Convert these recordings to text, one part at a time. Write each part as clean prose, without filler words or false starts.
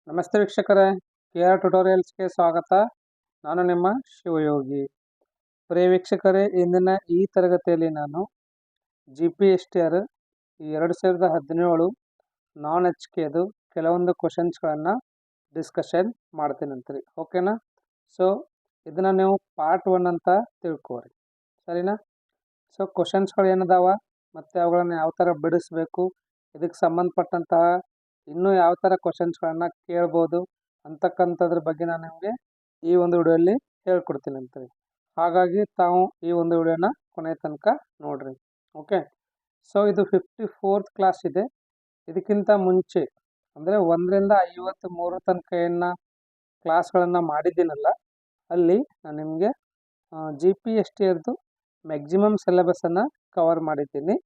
ನಮಸ್ತೆ ವೀಕ್ಷಕರೇ, KR ಟ್ಯುಟೋರಿಯಲ್ಸ್ಗೆ ಸ್ವಾಗತ. ನಾನು ನಿಮ್ಮ ಶಿವಯೋಗಿ. ಪ್ರಿಯ ವೀಕ್ಷಕರೇ, ಇಂದಿನ ಈ ತರಗತಿಯಲ್ಲಿ ನಾನು GPSTR 2017 ನಾನ್ HKದು ಕೆಲವೊಂದು ಕ್ವಶನ್ಸ್ಗಳನ್ನು ಡಿಸ್ಕಷನ್ ಮಾಡ್ತೀನಂತ್ರಿ. ಓಕೆನಾ? ಸೊ ಇದನ್ನು ನೀವು ಪಾರ್ಟ್ 1 ಅಂತ ತಿಳ್ಕೊರಿ, ಸರಿನಾ? ಸೊ ಕ್ವಶನ್ಸ್ಗಳು ಏನದಾವ ಮತ್ತು ಅವುಗಳನ್ನು ಯಾವ ಥರ ಬಿಡಿಸ್ಬೇಕು, ಇದಕ್ಕೆ ಸಂಬಂಧಪಟ್ಟಂತಹ ಇನ್ನೂ ಯಾವ ಥರ ಕ್ವಶನ್ಸ್ಗಳನ್ನು ಕೇಳ್ಬೋದು ಅಂತಕ್ಕಂಥದ್ರ ಬಗ್ಗೆ ನಾನು ನಿಮಗೆ ಈ ಒಂದು ವಿಡಿಯೋಲ್ಲಿ ಹೇಳ್ಕೊಡ್ತೀನಿ ಅಂತೀವಿ. ಹಾಗಾಗಿ ತಾವು ಈ ಒಂದು ವಿಡಿಯೋನ ಕೊನೆ ತನಕ ನೋಡ್ರಿ. ಓಕೆ, ಸೊ ಇದು 54th ಕ್ಲಾಸ್ ಇದೆ. ಇದಕ್ಕಿಂತ ಮುಂಚೆ ಅಂದರೆ 1ರಿಂದ 53 ತನಕ ಏನು ಕ್ಲಾಸ್ಗಳನ್ನು ಮಾಡಿದ್ದೀನಲ್ಲ, ಅಲ್ಲಿ ನಾನು ನಿಮಗೆ GPSTRದು ಮ್ಯಾಕ್ಸಿಮಮ್ ಸಿಲೆಬಸನ್ನು ಕವರ್ ಮಾಡಿದ್ದೀನಿ.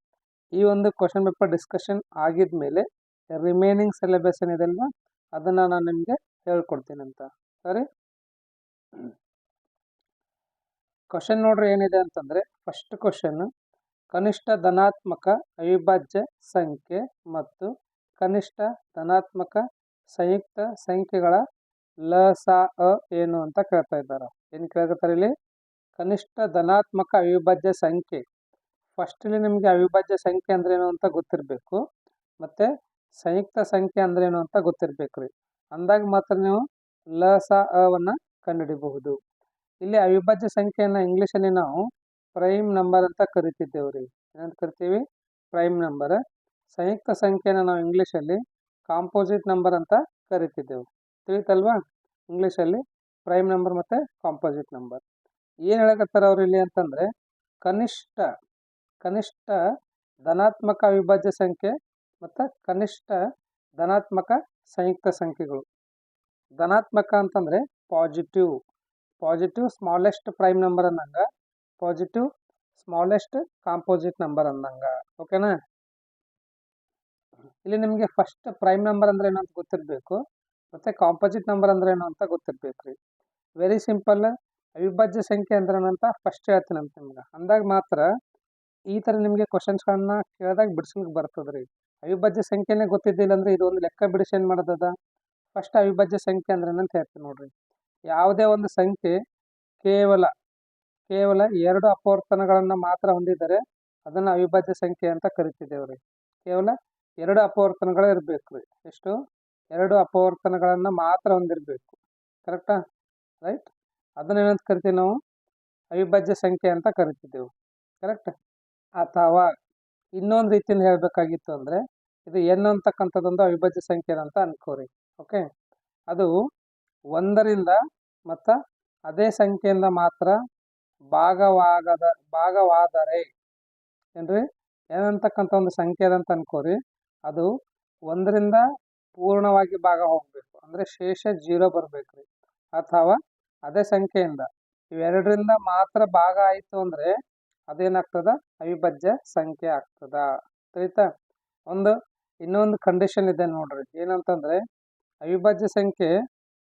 ಈ ಒಂದು ಕ್ವಶನ್ ಪೇಪರ್ ಡಿಸ್ಕಷನ್ ಆಗಿದ ಮೇಲೆ ರಿಮೈನಿಂಗ್ ಸಿಲೆಬಸ್ ಏನಿದೆಲ್ವ ಅದನ್ನು ನಾನು ನಿಮಗೆ ಹೇಳ್ಕೊಡ್ತೀನಿ ಅಂತ. ಸರಿ, ಕ್ವಶನ್ ನೋಡ್ರಿ ಏನಿದೆ ಅಂತಂದರೆ, ಫಸ್ಟ್ ಕ್ವಶನ್ ಕನಿಷ್ಠ ಧನಾತ್ಮಕ ಅವಿಭಾಜ್ಯ ಸಂಖ್ಯೆ ಮತ್ತು ಕನಿಷ್ಠ ಧನಾತ್ಮಕ ಸಂಯುಕ್ತ ಸಂಖ್ಯೆಗಳ ಲಸಾಅ ಏನು ಅಂತ ಕೇಳ್ತಾ ಇದ್ದಾರೆ. ಏನು ಕೇಳ್ತಾರೆ ಇಲ್ಲಿ? ಕನಿಷ್ಠ ಧನಾತ್ಮಕ ಅವಿಭಾಜ್ಯ ಸಂಖ್ಯೆ. ಫಸ್ಟಲ್ಲಿ ನಿಮಗೆ ಅವಿಭಾಜ್ಯ ಸಂಖ್ಯೆ ಅಂದ್ರೇನು ಅಂತ ಗೊತ್ತಿರಬೇಕು, ಮತ್ತು ಸಂಯುಕ್ತ ಸಂಖ್ಯೆ ಅಂದ್ರೇನು ಅಂತ ಗೊತ್ತಿರಬೇಕು ರೀ. ಅಂದಾಗ ಮಾತ್ರ ನೀವು ಲಸಾಅವನ್ನು ಕಂಡುಹಿಡಿಬಹುದು. ಇಲ್ಲಿ ಅವಿಭಾಜ್ಯ ಸಂಖ್ಯೆಯನ್ನು ಇಂಗ್ಲೀಷಲ್ಲಿ ನಾವು ಪ್ರೈಮ್ ನಂಬರ್ ಅಂತ ಕರಿತಿದ್ದೇವೆ ರೀ. ಏನಂತ ಕರಿತೀವಿ? Prime number. ಸಂಯುಕ್ತ ಸಂಖ್ಯೆನ ನಾವು ಇಂಗ್ಲೀಷಲ್ಲಿ ಕಾಂಪೋಸಿಟ್ ನಂಬರ್ ಅಂತ ಕರಿತಿದ್ದೆವು. ತಿಳಿತಲ್ವಾ? ಇಂಗ್ಲೀಷಲ್ಲಿ ಪ್ರೈಮ್ ನಂಬರ್ ಮತ್ತು ಕಾಂಪೋಸಿಟ್ ನಂಬರ್. ಏನು ಹೇಳಕತ್ತಾರ ಅವ್ರು ಇಲ್ಲಿ ಅಂತಂದರೆ, ಕನಿಷ್ಠ ಧನಾತ್ಮಕ ಅವಿಭಾಜ್ಯ ಸಂಖ್ಯೆ ಮತ್ತು ಕನಿಷ್ಠ ಧನಾತ್ಮಕ ಸಂಯುಕ್ತ ಸಂಖ್ಯೆಗಳು. ಧನಾತ್ಮಕ ಅಂತಂದರೆ ಪಾಸಿಟಿವ್ ಸ್ಮಾಲೆಸ್ಟ್ ಪ್ರೈಮ್ ನಂಬರ್ ಅನ್ನಂಗ, ಪಾಸಿಟಿವ್ ಸ್ಮಾಲೆಸ್ಟ್ ಕಾಂಪೋಸಿಟ್ ನಂಬರ್ ಅನ್ನಂಗ. ಓಕೆನಾ? ಇಲ್ಲಿ ನಿಮಗೆ ಫಸ್ಟ್ ಪ್ರೈಮ್ ನಂಬರ್ ಅಂದ್ರೆ ಏನು ಅಂತ ಗೊತ್ತಿರಬೇಕು, ಮತ್ತು ಕಾಂಪೋಸಿಟ್ ನಂಬರ್ ಅಂದ್ರೆ ಏನು ಅಂತ ಗೊತ್ತಿರಬೇಕು ರೀ. Very simple. ಅವಿಭಾಜ್ಯ ಸಂಖ್ಯೆ ಅಂದ್ರೆ ಏನಂತ ಫಸ್ಟ್ ಹೇಳ್ತೀನಿ ಅಂತ ನಿಮ್ಗೆ. ಅಂದಾಗ ಮಾತ್ರ ಈ ಥರ ನಿಮಗೆ ಕ್ವಶನ್ಸ್ಗಳನ್ನ ಕೇಳಿದಾಗ ಬಿಡಿಸ್ಲಿಕ್ಕೆ ಬರ್ತದೆ ರೀ. ಅವಿಭಾಜ್ಯ ಸಂಖ್ಯೆನೇ ಗೊತ್ತಿದ್ದಿಲ್ಲ ಅಂದರೆ ಇದು ಒಂದು ಲೆಕ್ಕ ಬಿಡಿಸಿ ಏನು ಮಾಡೋದದ? ಫಸ್ಟ್ ಅವಿಭಾಜ್ಯ ಸಂಖ್ಯೆ ಅಂದ್ರೆ ಏನಂತ ಹೇಳ್ತೀನಿ ನೋಡ್ರಿ. ಯಾವುದೇ ಒಂದು ಸಂಖ್ಯೆ ಕೇವಲ 2 ಅಪವರ್ತನಗಳನ್ನು ಮಾತ್ರ ಹೊಂದಿದರೆ ಅದನ್ನು ಅವಿಭಾಜ್ಯ ಸಂಖ್ಯೆ ಅಂತ ಕರಿತಿದ್ದೇವೆ ರೀ. ಕೇವಲ 2 ಅಪವರ್ತನಗಳು ಇರಬೇಕು ರೀ. ಎಷ್ಟು? 2 ಅಪವರ್ತನಗಳನ್ನು ಮಾತ್ರ ಹೊಂದಿರಬೇಕು. ಕರೆಕ್ಟಾ? ರೈಟ್. ಅದನ್ನೇನಂತ ಕರಿತೀವಿ ನಾವು? ಅವಿಭಾಜ್ಯ ಸಂಖ್ಯೆ ಅಂತ ಕರಿತಿದ್ದೆವು. ಕರೆಕ್ಟ್? ಅಥವಾ ಇನ್ನೊಂದು ರೀತಿಯಿಂದ ಹೇಳಬೇಕಾಗಿತ್ತು ಅಂದರೆ, ಇದು n ಅಂತಕ್ಕಂಥದ್ದೊಂದು ಅವಿಭಾಜ್ಯ ಸಂಖ್ಯೆ ಅಂತ ಅನ್ಕೋರಿ. ಓಕೆ, ಅದು 1ರಿಂದ ಮತ್ತು ಅದೇ ಸಂಖ್ಯೆಯಿಂದ ಮಾತ್ರ ಭಾಗವಾದರೆ ಏನ್ರಿ ಏನಂತಕ್ಕಂಥ ಒಂದು ಸಂಖ್ಯೆ ಅಂತ ಅನ್ಕೋರಿ. ಅದು 1ರಿಂದ ಪೂರ್ಣವಾಗಿ ಭಾಗ ಹೋಗಬೇಕು, ಅಂದರೆ ಶೇಷ 0 ಬರಬೇಕು ರೀ. ಅಥವಾ ಅದೇ ಸಂಖ್ಯೆಯಿಂದ ಇವೆರಡರಿಂದ ಮಾತ್ರ ಭಾಗ ಆಯಿತು ಅಂದರೆ ಅದೇನಾಗ್ತದ? ಅವಿಭಾಜ್ಯ ಸಂಖ್ಯೆ ಆಗ್ತದ. ತಿಳಿತಾ? ಇನ್ನೊಂದು ಕಂಡೀಷನ್ ಇದೆ ನೋಡ್ರಿ. ಏನಂತಂದರೆ, ಅವಿಭಾಜ್ಯ ಸಂಖ್ಯೆ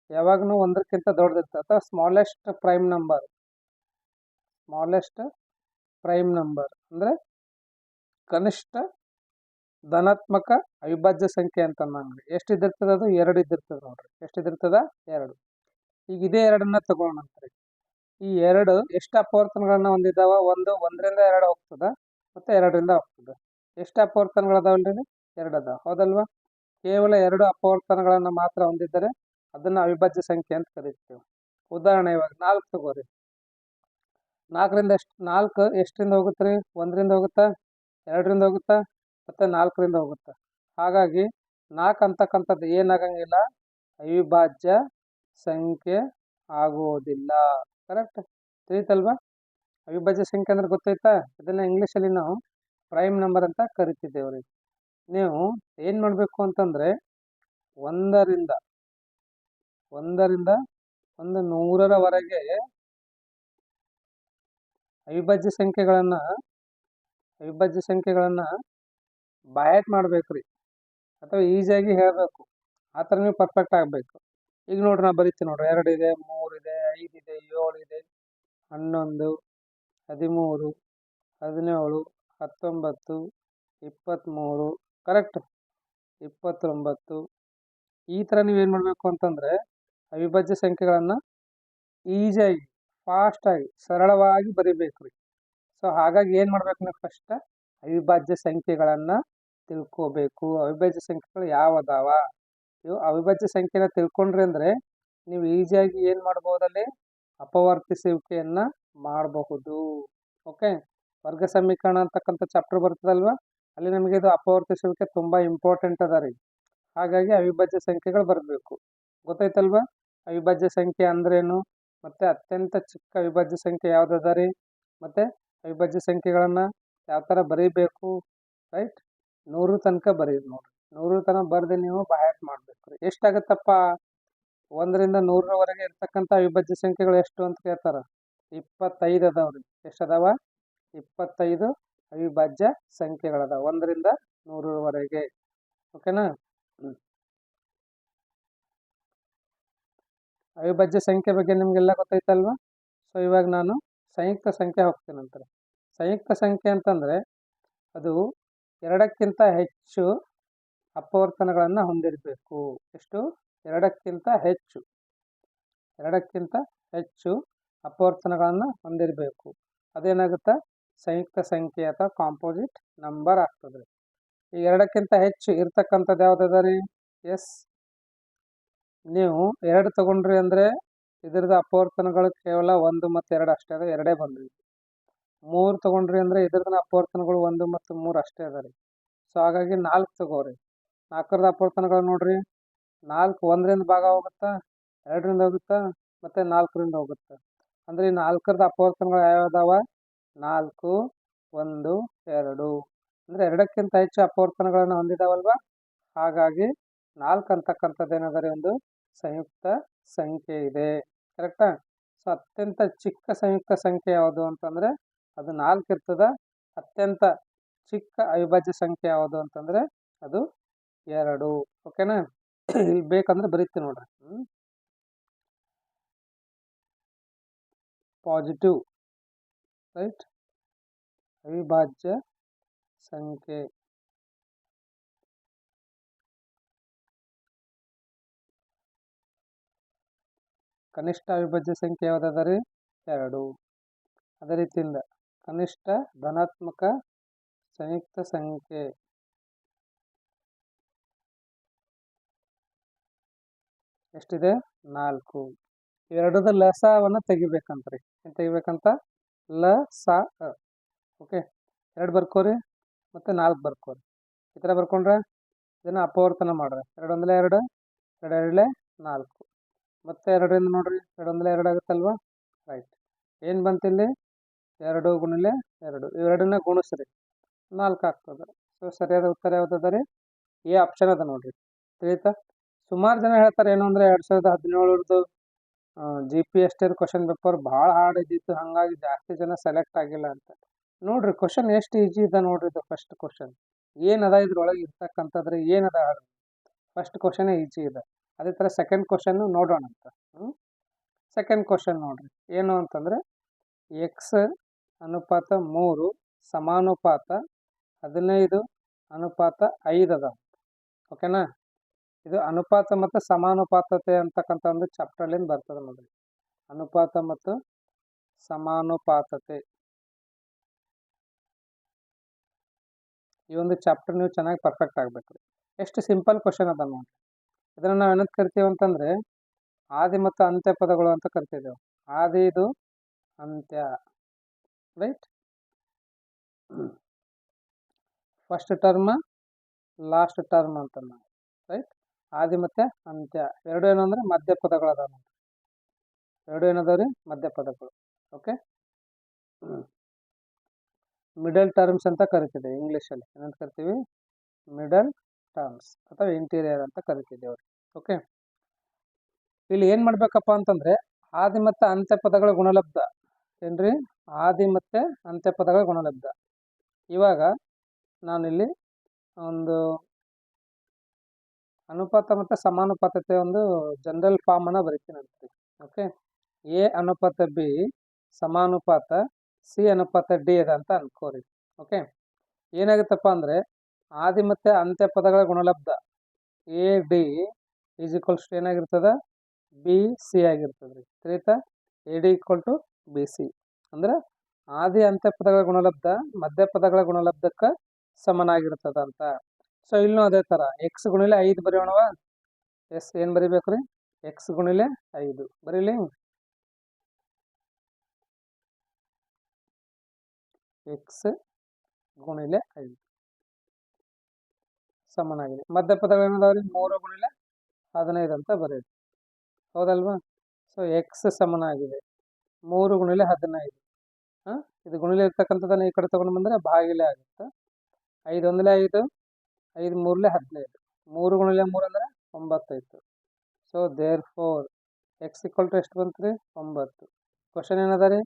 ಯಾವಾಗಲೂ 1ಕ್ಕಿಂತ ದೊಡ್ಡದಿರ್ತದೆ, ಅಥವಾ ಸ್ಮಾಲೆಸ್ಟ್ ಪ್ರೈಮ್ ನಂಬರ್ ಅಂದರೆ ಕನಿಷ್ಠ ಧನಾತ್ಮಕ ಅವಿಭಾಜ್ಯ ಸಂಖ್ಯೆ ಅಂತ ನಂಗೆ ಎಷ್ಟಿದ್ದಿರ್ತದೆ? ಅದು 2 ಇದ್ದಿರ್ತದೆ ನೋಡ್ರಿ. ಎಷ್ಟಿದ್ದಿರ್ತದ? 2. ಈಗ ಇದೇ 2ನ್ನ ತಗೊಳ್ಳೋಣಂತ್ರಿ. ಈ 2 ಎಷ್ಟು ಅಪವರ್ತನಗಳನ್ನ ಹೊಂದಿದ್ದಾವ? 1ರಿಂದ 2 ಹೋಗ್ತದೆ ಮತ್ತು 2ರಿಂದ ಹೋಗ್ತದೆ. ಎಷ್ಟು ಅಪವರ್ತನಗಳದಾವಲ್ರಿ? 2 ಅದಾವ, ಹೌದಲ್ವಾ? ಕೇವಲ 2 ಅಪವರ್ತನಗಳನ್ನು ಮಾತ್ರ ಹೊಂದಿದ್ದರೆ ಅದನ್ನು ಅವಿಭಾಜ್ಯ ಸಂಖ್ಯೆ ಅಂತ ಕರಿತೀವಿ. ಉದಾಹರಣೆ, ಇವಾಗ 4 ತಗೋರಿ. 4 ಎಷ್ಟರಿಂದ ಹೋಗುತ್ತೆ ರೀ? 1ರಿಂದ ಹೋಗುತ್ತಾ, 2ರಿಂದ ಹೋಗುತ್ತಾ, ಮತ್ತು 4ರಿಂದ ಹೋಗುತ್ತಾ. ಹಾಗಾಗಿ 4 ಅಂತಕ್ಕಂಥದ್ದು ಏನಾಗಂಗಿಲ್ಲ? ಅವಿಭಾಜ್ಯ ಸಂಖ್ಯೆ ಆಗುವುದಿಲ್ಲ. ಕರೆಕ್ಟ್? ತಿಳಿತಲ್ವಾ? ಅವಿಭಾಜ್ಯ ಸಂಖ್ಯೆ ಅಂದ್ರೆ ಗೊತ್ತಾಯ್ತಾ? ಇದನ್ನು ಇಂಗ್ಲೀಷಲ್ಲಿ ನಾವು ಪ್ರೈಮ್ ನಂಬರ್ ಅಂತ ಕರಿತಿದ್ದೇವೆ ರೀ. ನೀವು ಏನು ಮಾಡಬೇಕು ಅಂತಂದರೆ, 1ರಿಂದ 100ರವರೆಗೆ ಅವಿಭಾಜ್ಯ ಸಂಖ್ಯೆಗಳನ್ನು ಬಯಾಟ್ ಮಾಡಬೇಕು ರೀ, ಅಥವಾ ಈಸಿಯಾಗಿ ಹೇಳಬೇಕು. ಆ ಥರ ನೀವು ಪರ್ಫೆಕ್ಟ್ ಆಗಬೇಕು. ಈಗ ನೋಡ್ರಿ, ನಾ ಬರೀತೀನಿ ನೋಡ್ರಿ. 2 ಇದೆ, 3 ಇದೆ, 5 ಇದೆ, 7 ಇದೆ, 11, 13, 17, 19, 23. ಕರೆಕ್ಟ್? 29, ಈ ಥರ ನೀವೇನು ಮಾಡಬೇಕು ಅಂತಂದರೆ ಅವಿಭಾಜ್ಯ ಸಂಖ್ಯೆಗಳನ್ನು ಈಸಿಯಾಗಿ ಫಾಸ್ಟಾಗಿ ಸರಳವಾಗಿ ಬರೀಬೇಕು ರೀ. ಸೊ ಹಾಗಾಗಿ ಏನು ಮಾಡ್ಬೇಕು ನೀವು ಫಸ್ಟ್ ಅವಿಭಾಜ್ಯ ಸಂಖ್ಯೆಗಳನ್ನು ತಿಳ್ಕೋಬೇಕು. ಅವಿಭಾಜ್ಯ ಸಂಖ್ಯೆಗಳು ಯಾವದಾವ, ಇವು ಅವಿಭಾಜ್ಯ ಸಂಖ್ಯೆನ ತಿಳ್ಕೊಂಡ್ರಿ ಅಂದರೆ ನೀವು ಈಸಿಯಾಗಿ ಏನು ಮಾಡ್ಬೋದಲ್ಲಿ ಅಪವರ್ತಿಸುವಿಕೆಯನ್ನು ಮಾಡಬಹುದು. ಓಕೆ, ವರ್ಗ ಸಮೀಕರಣ ಅಂತಕ್ಕಂಥ ಚಾಪ್ಟರ್ ಬರ್ತದಲ್ವ, ಅಲ್ಲಿ ನಮಗೆ ಇದು ಅಪವರ್ತಿಸುವಿಕೆ ತುಂಬ ಇಂಪಾರ್ಟೆಂಟ್ ಅದ ರೀ. ಹಾಗಾಗಿ ಅವಿಭಾಜ್ಯ ಸಂಖ್ಯೆಗಳು ಬರಬೇಕು. ಗೊತ್ತಾಯ್ತಲ್ವ ಅವಿಭಾಜ್ಯ ಸಂಖ್ಯೆ ಅಂದ್ರೇನು, ಮತ್ತು ಅತ್ಯಂತ ಚಿಕ್ಕ ಅವಿಭಾಜ್ಯ ಸಂಖ್ಯೆ ಯಾವುದದ ರೀ, ಮತ್ತು ಅವಿಭಾಜ್ಯ ಸಂಖ್ಯೆಗಳನ್ನು ಯಾವ ಥರ ಬರೀಬೇಕು, ರೈಟ್? 100 ತನಕ ಬರೀರಿ ನೋಡಿರಿ. 100 ತನಕ ಬರೆದು ನೀವು ಬಾಯಟ್ ಮಾಡಬೇಕು ರೀ. ಎಷ್ಟಾಗತ್ತಪ್ಪ 1ರಿಂದ 100ರವರೆಗೆ ಇರ್ತಕ್ಕಂಥ ಅವಿಭಾಜ್ಯ ಸಂಖ್ಯೆಗಳು ಎಷ್ಟು ಅಂತ ಕೇಳ್ತಾರೆ. 25 ಅದಾವ್ರಿ. ಎಷ್ಟು ಅದಾವ? 25 ಅವಿಭಾಜ್ಯ ಸಂಖ್ಯೆಗಳದಾವ 1ರಿಂದ 100ರವರೆಗೆ. ಓಕೆನಾ? ಅವಿಭಾಜ್ಯ ಸಂಖ್ಯೆ ಬಗ್ಗೆ ನಿಮಗೆಲ್ಲ ಗೊತ್ತಾಯ್ತಲ್ವ. ಸೊ ಇವಾಗ ನಾನು ಸಂಯುಕ್ತ ಸಂಖ್ಯೆ ಹೋಗ್ತೀನಿ ಅಂತಾರೆ. ಸಂಯುಕ್ತ ಸಂಖ್ಯೆ ಅಂತಂದರೆ ಅದು 2ಕ್ಕಿಂತ ಹೆಚ್ಚು ಅಪವರ್ತನಗಳನ್ನು ಹೊಂದಿರಬೇಕು. ಎಷ್ಟು? 2ಕ್ಕಿಂತ ಹೆಚ್ಚು ಅಪವರ್ತನಗಳನ್ನು ಹೊಂದಿರಬೇಕು. ಅದೇನಾಗುತ್ತೆ? ಸಂಯುಕ್ತ ಸಂಖ್ಯೆ ಅಥವಾ ಕಾಂಪೋಸಿಟ್ ನಂಬರ್ ಆಗ್ತದೆ. ಈ 2ಕ್ಕಿಂತ ಹೆಚ್ಚು ಇರ್ತಕ್ಕಂಥದ್ದು ಯಾವುದದ ರೀ? ಎಸ್, ನೀವು 2 ತಗೊಂಡ್ರಿ ಅಂದರೆ ಇದರದ್ದು ಅಪವರ್ತನಗಳು ಕೇವಲ 1 ಮತ್ತು 2 ಅಷ್ಟೇ ಅದ, 2 ಬಂದ್ರಿ. 3 ತಗೊಂಡ್ರಿ ಅಂದರೆ ಇದ್ರದ್ದು ಅಪವರ್ತನಗಳು 1 ಮತ್ತು 3 ಅಷ್ಟೇ ಅದ ರೀ. ಸೊ ಹಾಗಾಗಿ 4 ತಗೋರಿ. 4ರದ ಅಪವರ್ತನಗಳು ನೋಡ್ರಿ, 4 1ರಿಂದ ಭಾಗ ಹೋಗುತ್ತಾ, 2ರಿಂದ ಹೋಗುತ್ತಾ, ಮತ್ತು 4ರಿಂದ ಹೋಗುತ್ತೆ. ಅಂದರೆ ಈ 4ರದ ಅಪವರ್ತನಗಳು ಯಾವ್ಯಾವ? 4, 1, 2 ಅಂದರೆ 2ಕ್ಕಿಂತ ಹೆಚ್ಚು ಅಪವರ್ತನಗಳನ್ನು ಹೊಂದಿದಾವಲ್ವ. ಹಾಗಾಗಿ 4 ಅಂತಕ್ಕಂಥದ್ದು ಏನದ ಒಂದು ಸಂಯುಕ್ತ ಸಂಖ್ಯೆ ಇದೆ. ಕರೆಕ್ಟಾ? ಸೊ ಅತ್ಯಂತ ಚಿಕ್ಕ ಸಂಯುಕ್ತ ಸಂಖ್ಯೆ ಯಾವುದು ಅಂತಂದರೆ ಅದು 4 ಇರ್ತದ. ಅತ್ಯಂತ ಚಿಕ್ಕ ಅವಿಭಾಜ್ಯ ಸಂಖ್ಯೆ ಯಾವುದು ಅಂತಂದರೆ ಅದು 2. ಓಕೆನಾ? ಇಲ್ಲಿ ಬೇಕಂದ್ರೆ ಬರೀತೀನಿ ನೋಡ್ರಿ. Positive, right? ಅವಿಭಾಜ್ಯ ಸಂಖ್ಯೆ ಕನಿಷ್ಠ ಅವಿಭಾಜ್ಯ ಸಂಖ್ಯೆ ಯಾವುದದ ರೀ? 2. ಅದೇ ರೀತಿಯಿಂದ ಕನಿಷ್ಠ ಧನಾತ್ಮಕ ಸಂಯುಕ್ತ ಸಂಖ್ಯೆ ಎಷ್ಟಿದೆ? 4. ಇವೆರಡದ ಲಸವನ್ನು ತೆಗಿಬೇಕಂತ್ರಿ. ಏನು ತೆಗಿಬೇಕಂತ? ಲಸ. ಓಕೆ, 2 ಬರ್ಕೋರಿ ಮತ್ತು 4 ಬರ್ಕೋರಿ. ಈ ಥರ ಬರ್ಕೊಂಡ್ರೆ ಇದನ್ನು ಅಪವರ್ತನ ಮಾಡ್ರಿ. 2 1 2, 2 2 4, ಮತ್ತೆ 2ರಿಂದ ನೋಡ್ರಿ, 2 1 2 ಆಗುತ್ತಲ್ವ. ರೈಟ್. ಏನು ಬಂತಿಲ್ಲಿ? 2 ಗುಣಿಲೆ 2, ಇವೆರಡನ್ನ ಗುಣಿಸ್ರಿ, 4 ಆಗ್ತದೆ. ಸೊ ಸರಿಯಾದ ಉತ್ತರ ಯಾವುದದ ರೀ? ಎ ಆಪ್ಷನ್ ಅದ ನೋಡ್ರಿ. ತಿಳಿತಾ? ಸುಮಾರು ಜನ ಹೇಳ್ತಾರೆ ಏನು ಅಂದರೆ 2017ರದ್ದು GPST ಕ್ವಶನ್ ಪೇಪರ್ ಭಾಳ ಹಾರ್ಡ್ ಇದ್ದಿತ್ತು, ಹಾಗಾಗಿ ಜಾಸ್ತಿ ಜನ ಸೆಲೆಕ್ಟ್ ಆಗಿಲ್ಲ ಅಂತ. ನೋಡ್ರಿ ಕ್ವಶನ್ ಎಷ್ಟು ಈಜಿ ಇದೆ ನೋಡ್ರಿ. ಇದು ಫಸ್ಟ್ ಕ್ವಶನ್ ಏನದ ಇದ್ರೊಳಗೆ ಇರ್ತಕ್ಕಂಥದ್ರೆ ಏನದ? ಫಸ್ಟ್ ಕ್ವಶನೇ ಈಜಿ ಇದೆ. ಅದೇ ಥರ ಸೆಕೆಂಡ್ ಕ್ವಶನ್ನು ನೋಡೋಣ ಅಂತ. ಸೆಕೆಂಡ್ ಕ್ವಶನ್ ನೋಡ್ರಿ ಏನು ಅಂತಂದರೆ x ಅನುಪಾತ 3 ಸಮಾನುಪಾತ 15 ಅನುಪಾತ 5 ಅದ. ಓಕೆನಾ? ಇದು ಅನುಪಾತ ಮತ್ತು ಸಮಾನುಪಾತತೆ ಅಂತಕ್ಕಂಥ ಒಂದು ಚಾಪ್ಟರ್ಲಿಂದ ಬರ್ತದೆ ನೋಡ್ರಿ. ಅನುಪಾತ ಮತ್ತು ಸಮಾನುಪಾತತೆ ಈ ಒಂದು ಚಾಪ್ಟರ್ ನೀವು ಚೆನ್ನಾಗಿ ಪರ್ಫೆಕ್ಟ್ ಆಗಬೇಕು. ಎಷ್ಟು ಸಿಂಪಲ್ ಕ್ವಶನ್ ಅದ ನೋಡ್ರಿ. ಇದನ್ನು ನಾವು ಏನಂತ ಕರಿತೀವಿ ಅಂತಂದರೆ ಆದಿ ಮತ್ತು ಅಂತ್ಯ ಪದಗಳು ಅಂತ ಕರಿತಿದ್ದೇವೆ. ಆದಿ ಇದು ಅಂತ್ಯ, right? First term last term ಅಂತ ನಾವು, ರೈಟ್? ಆದಿ ಮತ್ತು ಅಂತ್ಯ ಎರಡು ಏನು ಅಂದರೆ ಮಧ್ಯ ಪದಗಳು ಅದಾವ ನೋಡ್ರಿ. ಎರಡು ಏನದಾವ ರೀ? ಮಧ್ಯ ಪದಗಳು. ಓಕೆ, ಮಿಡಲ್ ಟರ್ಮ್ಸ್ ಅಂತ ಕರಿತಿದ್ದೇವೆ ಇಂಗ್ಲೀಷಲ್ಲಿ. ಏನಂತ ಕರಿತೀವಿ? ಮಿಡಲ್ ಟರ್ಮ್ಸ್ ಅಥವಾ ಇಂಟೀರಿಯರ್ ಅಂತ ಕರಿತಿದ್ದೇವೆ. ಓಕೆ, ಇಲ್ಲಿ ಏನು ಮಾಡಬೇಕಪ್ಪ ಅಂತಂದರೆ ಆದಿ ಮತ್ತು ಅಂತ್ಯ ಪದಗಳ ಗುಣಲಬ್ಧ ಏನ್ರಿ? ಆದಿ ಮತ್ತು ಅಂತ್ಯ ಪದಗಳ ಗುಣಲಬ್ಧ. ಇವಾಗ ನಾನಿಲ್ಲಿ ಒಂದು ಅನುಪಾತ ಮತ್ತು ಸಮಾನುಪಾತತೆ ಒಂದು ಜನರಲ್ ಫಾರ್ಮನ್ನು ಬರಿತೀನಿ ಅಂತೀವಿ. ಓಕೆ, ಎ ಅನುಪಾತ ಬಿ ಸಮಾನುಪಾತ ಸಿ ಅನುಪಾತ ಡಿ ಅದ ಅಂತ ಅನ್ಕೋರಿ. ಓಕೆ, ಏನಾಗುತ್ತಪ್ಪ ಅಂದರೆ ಆದಿ ಮತ್ತು ಅಂತ್ಯ ಪದಗಳ ಗುಣಲಬ್ಧ A D is equals to ಏನಾಗಿರ್ತದ ಬಿ ಸಿ ಆಗಿರ್ತದೆ ರೀ. ತಿಳಿತಾ? A D equal to B C ಅಂದ್ರೆ ಆದಿ ಅಂತ್ಯ ಪದಗಳ ಗುಣಲಬ್ಧ ಮಧ್ಯ ಪದಗಳ ಗುಣಲಬ್ಧಕ್ಕೆ ಸಮನಾಗಿರ್ತದ ಅಂತ. ಸೊ ಇಲ್ಲೂ ಅದೇ ಥರ ಎಕ್ಸ್ ಗುಣಿಲೆ 5 ಬರೆಯೋಣವ. ಎಸ್ ಏನು ಬರಿಬೇಕು ರೀ? ಎಕ್ಸ್ ಗುಣಿಲೆ 5 ಬರೀಲಿ. ಎಕ್ಸ್ ಗುಣಿಲೆ 5 ಸಮನಾಗಿದೆ. ಮಧ್ಯ ಪದಗಳು ಏನದಾವ್ರಿ? 3 ಗುಣಿಲೆ 15 ಅಂತ ಬರೆಯಿರಿ. ಹೌದಲ್ವಾ? ಸೊ ಎಕ್ಸ್ ಸಮನಾಗಿದೆ 3 ಗುಣಿಲೆ 15. ಇದು ಗುಣಿಲೆ ಇರ್ತಕ್ಕಂಥದ್ದನ್ನು ಈ ಕಡೆ ತೊಗೊಂಡು ಬಂದರೆ ಭಾಗಿಲೆ ಆಗುತ್ತೆ. 5 ಒಂದಲೇ 5, 5 ಮೂರಲೆ 15, 3 ಗುಣಿಲೆ 3 ಅಂದರೆ 9 ಆಯಿತು. So there four x equal to ಎಷ್ಟು ಬಂತು ರೀ? 9. ಕ್ವಶನ್ ಏನದ ರೀ?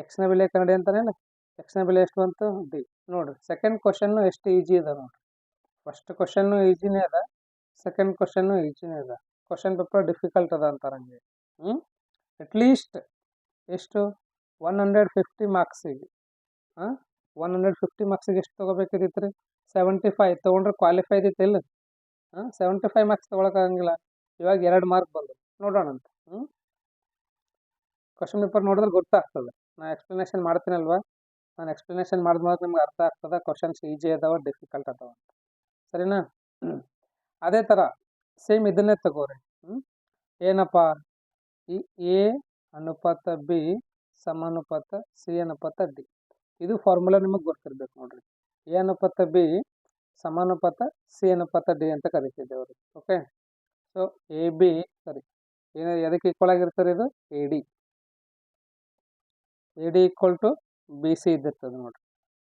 ಎಕ್ಸ್ನ ಬೆಲೆ ಕನ್ನಡಿ ಅಂತಾನೇನು? ಎಕ್ಸ್ನ ಬೆಲೆ ಎಷ್ಟು ಬಂತು? ಡಿ. ನೋಡಿರಿ ಸೆಕೆಂಡ್ ಕ್ವಶನ್ನು ಎಷ್ಟು ಈಜಿ ಇದೆ ನೋಡಿರಿ. ಫಸ್ಟ್ ಕ್ವಶನ್ನು ಈಜಿನೇ ಅದ, ಸೆಕೆಂಡ್ ಕ್ವಶನ್ನು ಈಜಿನೇ ಅದ. ಕ್ವಶನ್ ಪೇಪರ್ ಡಿಫಿಕಲ್ಟ್ ಅದ ಅಂತಾರಂಗೆ. ಅಟ್ಲೀಸ್ಟ್ ಎಷ್ಟು 150 ಮಾರ್ಕ್ಸಿಗೆ 150 ಮಾರ್ಕ್ಸಿಗೆ ಎಷ್ಟು ತೊಗೋಬೇಕಿತ್ತು ರೀ? 75 ತೊಗೊಂಡ್ರೆ ಕ್ವಾಲಿಫೈ ಇದ್ದಿತ್ತು ಇಲ್ಲ? 75 ಮಾರ್ಕ್ಸ್ ತೊಗೊಳಕ್ಕಾಗಂಗಿಲ್ಲ. ಇವಾಗ 2 ಮಾರ್ಕ್ ಬಂದು ನೋಡೋಣ ಅಂತ. ಕ್ವಶನ್ ಪೇಪರ್ ನೋಡಿದ್ರೆ ಗೊತ್ತಾಗ್ತದೆ. ನಾನು ಎಕ್ಸ್ಪ್ಲನೇಷನ್ ಮಾಡ್ತೀನಲ್ವಾ, ನಾನು ಎಕ್ಸ್ಪ್ಲನೇಷನ್ ಮಾಡಿದ್ಮೇಲೆ ನಿಮ್ಗೆ ಅರ್ಥ ಆಗ್ತದೆ ಕ್ವಶನ್ಸ್ ಈಜಿ ಅದಾವ ಡಿಫಿಕಲ್ಟ್ ಅದಾವ ಅಂತ. ಸರಿನಾ? ಅದೇ ಥರ ಸೇಮ್ ಇದನ್ನೇ ತಗೋರಿ. ಏನಪ್ಪ ಈ ಎ ಅನುಪಾತ ಬಿ ಸಮಾನುಪಾತ ಸಿ ಅನುಪಾತ ಡಿ. ಇದು ಫಾರ್ಮುಲಾ ನಿಮಗೆ ಗೊತ್ತಿರ್ಬೇಕು ನೋಡ್ರಿ. ಎ ಅನುಪಾತ ಬಿ ಸಮಾನುಪಾತ ಸಿ ಅನುಪಾತ ಡಿ ಅಂತ ಕರಿತಿದ್ದೇವೆ ರೀ. ಓಕೆ. ಸೊ ಎ ಬಿ ಸರಿ ಎದಕ್ಕೆ ಈಕ್ವಲ್ ಆಗಿರ್ತಾರೆ? ಇದು A D equal to B C ಇದ್ದಿರ್ತದೆ ನೋಡ್ರಿ.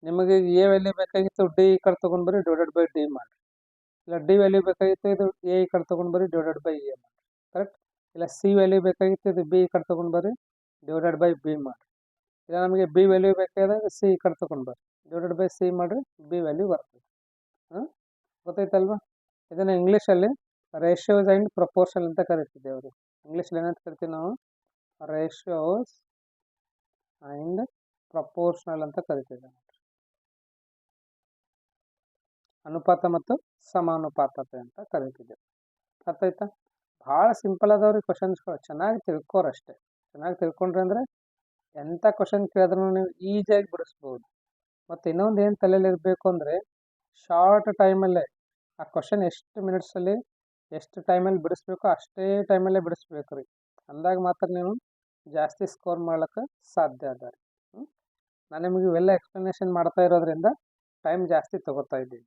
ನಿಮಗೆ ಎ ವ್ಯಾಲ್ಯೂ ಬೇಕಾಗಿತ್ತು, ಡಿ ಈ ಕಡೆ ತೊಗೊಂಡು ಬರ್ರಿ ಡಿವೈಡೆಡ್ ಬೈ ಡಿ ಮಾಡಿರಿ. ಇಲ್ಲ ಡಿ ವ್ಯಾಲ್ಯೂ ಬೇಕಾಗಿತ್ತು, ಇದು ಎ ಈ ಕಡೆ ತೊಗೊಂಡು ಬರ್ರಿ ಡಿವೈಡೆಡ್ ಬೈ ಎ ಮಾಡಿರಿ. ಕರೆಕ್ಟ್? ಇಲ್ಲ ಸಿ ವ್ಯಾಲ್ಯೂ ಬೇಕಾಗಿತ್ತು, ಇದು ಬಿ ಈ ಕಡೆ ತೊಗೊಂಡು ಬರ್ರಿ ಡಿವೈಡೆಡ್ ಬೈ ಬಿ ಮಾಡಿರಿ. ಇಲ್ಲ ನಮಗೆ ಬಿ ವ್ಯಾಲ್ಯೂ ಬೇಕಾದಾಗ ಸಿ ಈ ಕಡೆ ತೊಗೊಂಡು ಬರ್ರಿ ಡಿವೈಡೆಡ್ ಬೈ ಸಿ ಮಾಡಿರಿ, ಬಿ ವ್ಯಾಲ್ಯೂ ಬರ್ತದೆ. ಗೊತ್ತಾಯ್ತಲ್ವಾ? ಇದನ್ನು ಇಂಗ್ಲೀಷಲ್ಲಿ ರೇಷಿಯೋಸ್ ಆ್ಯಂಡ್ ಪ್ರಪೋರ್ಷನ್ ಅಂತ ಕರಿತಿದ್ದೇವೆ ರೀ. ಇಂಗ್ಲೀಷಲ್ಲಿ ಏನಂತ ಕರಿತೀವಿ ನಾವು? ರೇಷಿಯೋಸ್ ಆ್ಯಂಡ್ ಪ್ರಪೋರ್ಷನಲ್ ಅಂತ ಕರಿತಿದ್ದೇವೆ. ಅನುಪಾತ ಮತ್ತು ಸಮಾನುಪಾತತೆ ಅಂತ ಕರಿತಿದ್ದೇವೆ. ಅರ್ಥ ಆಯ್ತಾ? ಭಾಳ ಸಿಂಪಲ್ ಅದಾವ್ರಿ ಕ್ವಶನ್ಸ್ಗಳು. ಚೆನ್ನಾಗಿ ತಿಳ್ಕೋರಷ್ಟೇ. ಚೆನ್ನಾಗಿ ತಿಳ್ಕೊಂಡ್ರೆ ಅಂದರೆ ಎಂಥ ಕ್ವಶನ್ ಕೇಳಿದ್ರೂ ನೀವು ಈಸಿಯಾಗಿ ಬಿಡಿಸ್ಬೋದು. ಮತ್ತು ಇನ್ನೊಂದು ಏನು ತಲೆಯಲ್ಲಿ ಇರಬೇಕು ಅಂದರೆ ಶಾರ್ಟ್ ಟೈಮಲ್ಲೇ ಆ ಕ್ವಶನ್ ಎಷ್ಟು ಮಿನಿಟ್ಸಲ್ಲಿ ಎಷ್ಟು ಟೈಮಲ್ಲಿ ಬಿಡಿಸ್ಬೇಕು ಅಷ್ಟೇ ಟೈಮಲ್ಲೇ ಬಿಡಿಸ್ಬೇಕು ರೀ. ಅಂದಾಗ ಮಾತ್ರ ನೀವು ಜಾಸ್ತಿ ಸ್ಕೋರ್ ಮಾಡ್ಲಿಕ್ಕೆ ಸಾಧ್ಯ ಅದ ರೀ. ನಾನು ನಿಮಗೆ ಇವೆಲ್ಲ ಎಕ್ಸ್ಪ್ಲನೇಷನ್ ಮಾಡ್ತಾ ಇರೋದ್ರಿಂದ ಟೈಮ್ ಜಾಸ್ತಿ ತೊಗೋತಾ ಇದ್ದೀನಿ.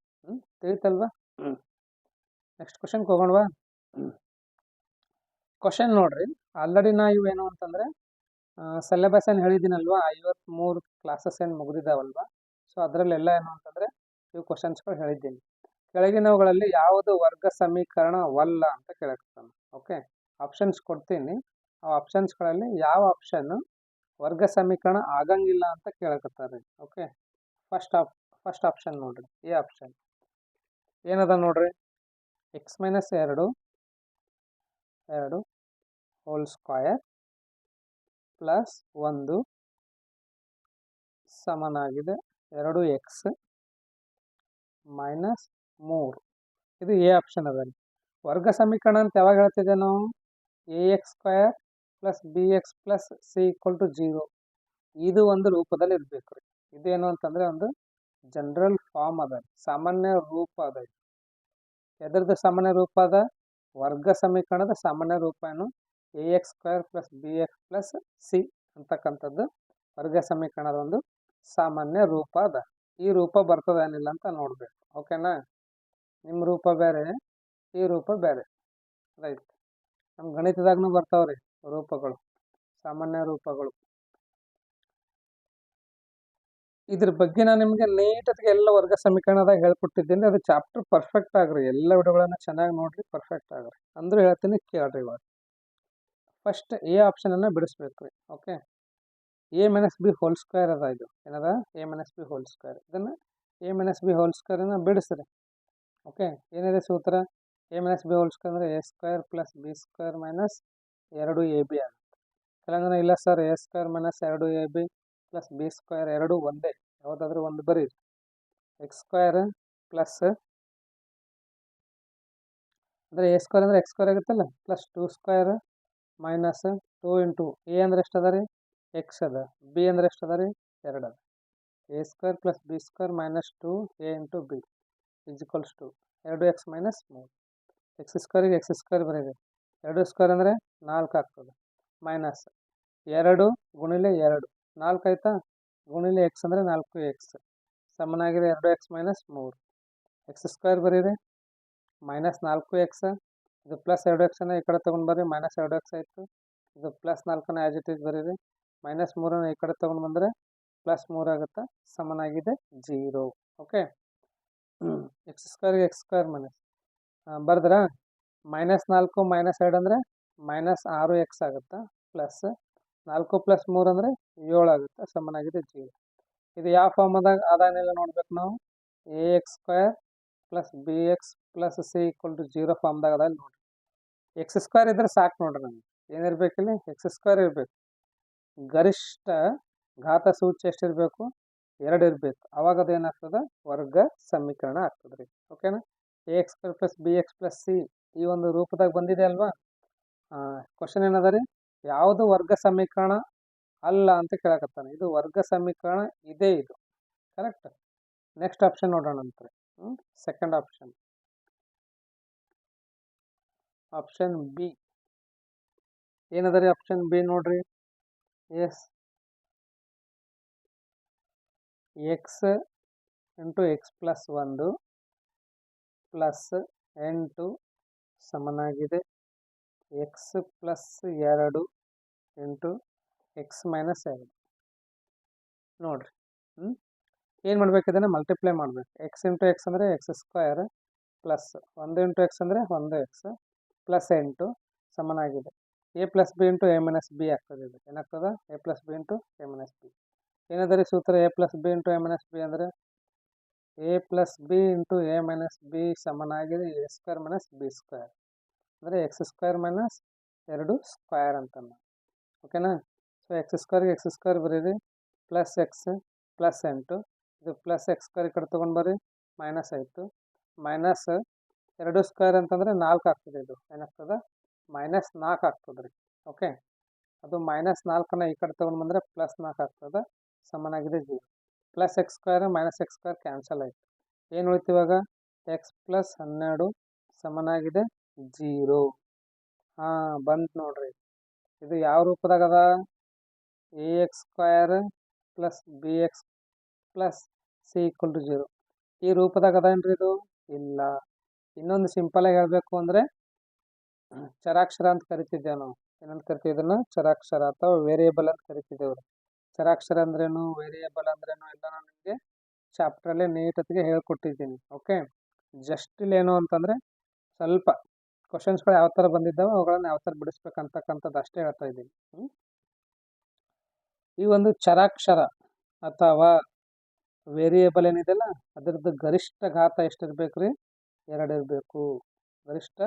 ತಿಳಿತಲ್ವಾ? ನೆಕ್ಸ್ಟ್ ಕ್ವಶನ್ಗೆ ಹೋಗೋಣವಾ? ಕ್ವಶನ್ ನೋಡ್ರಿ. ಆಲ್ರೆಡಿ ನಾ ಇವೇನು ಅಂತಂದರೆ ಸಿಲೆಬಸ್ ಏನು ಹೇಳಿದ್ದೀನಲ್ವಾ, 53 ಕ್ಲಾಸಸ್ ಏನು ಮುಗಿದಿದ್ದಾವಲ್ವಾ. ಸೊ ಅದರಲ್ಲೆಲ್ಲ ಏನು ಅಂತಂದರೆ ಇವು ಕ್ವಶನ್ಸ್ಗಳು ಹೇಳಿದ್ದೀನಿ. ಕೆಳಗಿನವುಗಳಲ್ಲಿ ಯಾವುದು ವರ್ಗ ಸಮೀಕರಣವಲ್ಲ ಅಂತ ಕೇಳಕ್ತಾನೆ. ಓಕೆ, ಆಪ್ಷನ್ಸ್ ಕೊಡ್ತೀನಿ. ಆ ಆಪ್ಷನ್ಸ್ಗಳಲ್ಲಿ ಯಾವ ಆಪ್ಷನ್ನು ವರ್ಗ ಸಮೀಕರಣ ಆಗಂಗಿಲ್ಲ ಅಂತ ಕೇಳಕತ್ತಾರೆ. ಓಕೆ, ಫಸ್ಟ್ ಆಪ್ಷನ್ ನೋಡ್ರಿ, ಎ ಆಪ್ಷನ್ ಏನದ ನೋಡ್ರಿ? X minus 2 whole square plus 1 ಸಮನಾಗಿದೆ 2x ಮೈನಸ್ 3. ಇದು ಎ ಆಪ್ಷನ್ ಅದ. ವರ್ಗ ಸಮೀಕರಣ ಅಂತ ಯಾವಾಗ ಹೇಳ್ತಿದ್ದೆ ನಾವು? ax² plus bx plus c equal to 0 ಇದು ಒಂದು ರೂಪದಲ್ಲಿ ಇರಬೇಕು ರೀ. ಇದೇನು ಅಂತಂದರೆ ಒಂದು ಜನರಲ್ ಫಾರ್ಮ್ ಅದ, ಸಾಮಾನ್ಯ ರೂಪ ಅದ. ಎದ್ರದ್ದು ಸಾಮಾನ್ಯ ರೂಪ ಅದ? ವರ್ಗ ಸಮೀಕರಣದ ಸಾಮಾನ್ಯ ರೂಪ ಏನು? ax² plus bx plus C ಅಂತಕ್ಕಂಥದ್ದು ವರ್ಗ ಸಮೀಕರಣದ ಒಂದು ಸಾಮಾನ್ಯ ರೂಪ ಅದ. ಈ ರೂಪ ಬರ್ತದೇನಿಲ್ಲ ಅಂತ ನೋಡಬೇಕು. ಓಕೆನಾ? ನಿಮ್ಮ ರೂಪ ಬೇರೆ, ಈ ರೂಪ ಬೇರೆ. ರೈಟ್. ನಮ್ಮ ಗಣಿತದಾಗೂ ಬರ್ತಾವ್ರಿ ರೂಪಗಳು, ಸಾಮಾನ್ಯ ರೂಪಗಳು. ಇದ್ರ ಬಗ್ಗೆ ನಾನು ನಿಮಗೆ ನೀಟಾಗಿ ಎಲ್ಲ ವರ್ಗ ಸಮೀಕರಣದಾಗ ಹೇಳ್ಕೊಟ್ಟಿದ್ದೀನಿ. ಅದು ಚಾಪ್ಟರ್ ಪರ್ಫೆಕ್ಟ್ ಆಗ್ರಿ. ಎಲ್ಲ ವಿಡಿಯೋಗಳನ್ನ ಚೆನ್ನಾಗಿ ನೋಡ್ರಿ, ಪರ್ಫೆಕ್ಟ್ ಆಗ್ರಿ. ಅಂದ್ರೂ ಹೇಳ್ತೀನಿ, ಕೇಳ್ರಿ. ಇವಾಗ ಫಸ್ಟ್ ಎ ಆಪ್ಷನನ್ನು ಬಿಡಿಸ್ಬೇಕು ರೀ. Okay, A minus B whole square ಅದ. ಇದು ಏನದ? A minus B whole square. ಇದನ್ನು ಎ ಮೈನಸ್ ಬಿ ಹೋಲ್ ಸ್ಕ್ವೇರನ್ನು ಬಿಡಿಸ್ರಿ. ಓಕೆ, ಏನಿದೆ ಸೂತ್ರ? A minus B whole square ಅಂದರೆ a² plus b² minus 2ab ಆಗುತ್ತೆ. ಕೆಲವೊಂದು ಇಲ್ಲ sir, a² minus 2ab plus b² ಎರಡು ಒಂದೇ, ಯಾವುದಾದ್ರೂ ಒಂದು ಬರೀ. x² ಪ್ಲಸ್ ಅಂದರೆ ಎ ಸ್ಕ್ವೇರ್ ಅಂದರೆ ಎಕ್ಸ್ ಸ್ಕ್ವೇರ್ ಆಗುತ್ತಲ್ಲ, plus 2 square minus 2 into A ಅಂದರೆ ಎಷ್ಟು ಅದ ರೀ, ಎಕ್ಸ್ ಅದ, ಬಿ ಅಂದರೆ ಎಷ್ಟು ಅದ ರೀ, 2 ಅದ. A square plus B square minus 2 A into B is equals to 2x minus 3. X ಸ್ಕ್ವೇರಿಗೆ ಎಕ್ಸ್ ಸ್ಕ್ವೇರ್ ಬರೀರಿ, 2 ಸ್ಕ್ವೇರ್ ಅಂದರೆ 4 ಆಗ್ತದೆ, ಮೈನಸ್ 2 ಗುಣಿಲೆ 2 4 ಆಯ್ತಾ, ಗುಣಿಲೆ ಎಕ್ಸ್ ಅಂದರೆ 4x ಸಮನಾಗಿದೆ 2x ಮೈನಸ್ 3. ಎಕ್ಸ್ ಸ್ಕ್ವೇರ್ ಬರೀರಿ ಮೈನಸ್ 4x, ಇದು ಪ್ಲಸ್ 2x ಈ ಕಡೆ ತೊಗೊಂಡು ಬರ್ರಿ, ಮೈನಸ್ 2x ಆಯಿತು. ಇದು ಪ್ಲಸ್ 4 ಆ್ಯಸ್ ಇಟ್ ಈಸ್ ಬರೀರಿ, ಮೈನಸ್ 3 ಈ ಕಡೆ ತೊಗೊಂಡು ಬಂದರೆ ಪ್ಲಸ್ 3 ಆಗುತ್ತೆ, ಸಮನಾಗಿದೆ 0. ಓಕೆ, ಎಕ್ಸ್ ಸ್ಕ್ವೇರ್ಗೆ ಎಕ್ಸ್ ಸ್ಕ್ವೇರ್ ಮೈನಸ್ ಬರ್ದ್ರ, ಮೈನಸ್ 4 ಮೈನಸ್ 2 ಅಂದರೆ ಮೈನಸ್ 6x ಆಗುತ್ತಾ, ಪ್ಲಸ್ 4 ಪ್ಲಸ್ 3 ಅಂದರೆ 7 ಆಗುತ್ತೆ, ಸಮನಾಗಿದೆ 0. ಇದು ಯಾವ ಫಾರ್ಮದಾಗ ಅದಾನೆಲ್ಲ ನೋಡ್ಬೇಕು ನಾವು, a x square plus b x plus c equal to 0 ಫಾರ್ಮ್ದಾಗ ಅದ ನೋಡ್ರಿ. ಎಕ್ಸ್ ಸ್ಕ್ವೇರ್ ಇದ್ರೆ ಸಾಕು ನೋಡ್ರಿ, ನಮ್ಗೆ ಏನಿರ್ಬೇಕಿಲ್ಲಿ ಎಕ್ಸ್ ಸ್ಕ್ವೇರ್ ಇರಬೇಕು. ಗರಿಷ್ಠ ಘಾತ ಸೂಚ್ಯ ಎಷ್ಟಿರಬೇಕು, 2 ಇರಬೇಕು, ಅವಾಗ ಅದು ಏನಾಗ್ತದೆ, ವರ್ಗ ಸಮೀಕರಣ ಆಗ್ತದೆ ರೀ. ಓಕೆನಾ, A x square plus b x plus C ಈ ಒಂದು ರೂಪದಾಗ ಬಂದಿದೆ ಅಲ್ವಾ. ಕ್ವಶನ್ ಏನದ ರೀ, ಯಾವುದು ವರ್ಗ ಸಮೀಕರಣ ಅಲ್ಲ ಅಂತ ಕೇಳಕತ್ತಾನೆ. ಇದು ವರ್ಗ ಸಮೀಕರಣ ಇದೆ, ಇದು ಕರೆಕ್ಟ್. ನೆಕ್ಸ್ಟ್ ಆಪ್ಷನ್ ನೋಡೋಣ ಅಂತ್ರಿ. ಸೆಕೆಂಡ್ ಆಪ್ಷನ್, ಆಪ್ಷನ್ ಬಿ ಏನದ ರೀ, ಆಪ್ಷನ್ ಬಿ ನೋಡ್ರಿ. Yes x into x plus 1 plus 8 ಸಮನಾಗಿದೆ x plus 2 into x minus 2 ನೋಡ್ರಿ. ಏನು ಮಾಡ್ಬೇಕು, ಇದನ್ನು ಮಲ್ಟಿಪ್ಲೈ ಮಾಡ್ಬೇಕು. ಎಕ್ಸ್ ಇಂಟು ಎಕ್ಸ್ ಅಂದರೆ X square plus 1 into x ಅಂದರೆ 1x ಪ್ಲಸ್ 8 ಸಮನಾಗಿದೆ a plus B into A minus b ಆಗ್ತದೆ. ಇದು ಏನಾಗ್ತದೆ, a plus B into A minus b. ಏನದ ರೀ ಸೂತ್ರ, A plus B into A minus B ಅಂದರೆ A plus B into A minus B ಸಮನಾಗಿದೆ A square minus B square, ಅಂದರೆ X square minus 2 square ಅಂತ. ಓಕೆನಾ, ಸೊ ಎಕ್ಸ್ ಸ್ಕ್ವೇರ್ಗೆ X square ಬರೀರಿ, ಪ್ಲಸ್ ಎಕ್ಸ್ ಪ್ಲಸ್ 8, ಇದು ಪ್ಲಸ್ ಎಕ್ಸ್ ಸ್ಕ್ವೇರ್ ಈ ಕಡೆ ತೊಗೊಂಡು ಬರ್ರಿ, ಮೈನಸ್ ಆಯಿತು, ಮೈನಸ್ 2 ಸ್ಕ್ವೇರ್ ಅಂತಂದರೆ 4 ಆಗ್ತದೆ. ಇದು ಏನಾಗ್ತದೆ, ಮೈನಸ್ 4 ಆಗ್ತದೆ ರೀ. ಓಕೆ, ಅದು ಮೈನಸ್ 4ನ ಈ ಕಡೆ ತೊಗೊಂಡು ಬಂದರೆ ಪ್ಲಸ್ 4 ಆಗ್ತದೆ, ಸಮನಾಗಿದೆ 0. Plus X square minus X square cancel ಆಯಿತು, ಏನು ಉಳಿತು ಇವಾಗ, ಎಕ್ಸ್ ಪ್ಲಸ್ 12 ಸಮನಾಗಿದೆ 0. ಬಂತು ನೋಡ್ರಿ. ಇದು ಯಾವ ರೂಪದಾಗ ಅದ, a x square plus b x plus c equal to 0 ಈ ರೂಪದಾಗ ಅದೇನ್ರಿ ಇದು, ಇಲ್ಲ. ಇನ್ನೊಂದು ಸಿಂಪಲಾಗಿ ಹೇಳಬೇಕು ಅಂದರೆ ಚರಾಕ್ಷರ ಅಂತ ಕರಿತಿದ್ದೇವೆ ನಾವು. ಏನಂತ ಕರಿತೀವಿ ಇದನ್ನು, ಚರಾಕ್ಷರ ಅಥವಾ ವೇರಿಯೇಬಲ್ ಅಂತ ಕರಿತಿದ್ದೇವೆ. ಚರಾಕ್ಷರ ಅಂದ್ರೇನು, ವೇರಿಯೇಬಲ್ ಅಂದ್ರೇನು ಎಲ್ಲ ನಾನು ನಿಮಗೆ ಚಾಪ್ಟ್ರಲ್ಲೇ ನೀಟೊತ್ತಿಗೆ ಹೇಳ್ಕೊಟ್ಟಿದ್ದೀನಿ. ಓಕೆ, ಜಸ್ಟ್ ಇಲ್ಲೇನು ಅಂತಂದರೆ ಸ್ವಲ್ಪ ಕ್ವಶನ್ಸ್ಗಳು ಯಾವ ಥರ ಬಂದಿದ್ದಾವೆ ಅವುಗಳನ್ನು ಯಾವ ಥರ ಬಿಡಿಸ್ಬೇಕಂತಕ್ಕಂಥದ್ದು ಅಷ್ಟೇ ಹೇಳ್ತಾ ಇದ್ದೀನಿ. ಈ ಒಂದು ಚರಾಕ್ಷರ ಅಥವಾ ವೇರಿಯೇಬಲ್ ಏನಿದೆಯಲ್ಲ ಅದರದ್ದು ಗರಿಷ್ಠ ಘಾತ ಎಷ್ಟಿರ್ಬೇಕು ರೀ, 2 ಇರಬೇಕು. ಗರಿಷ್ಠ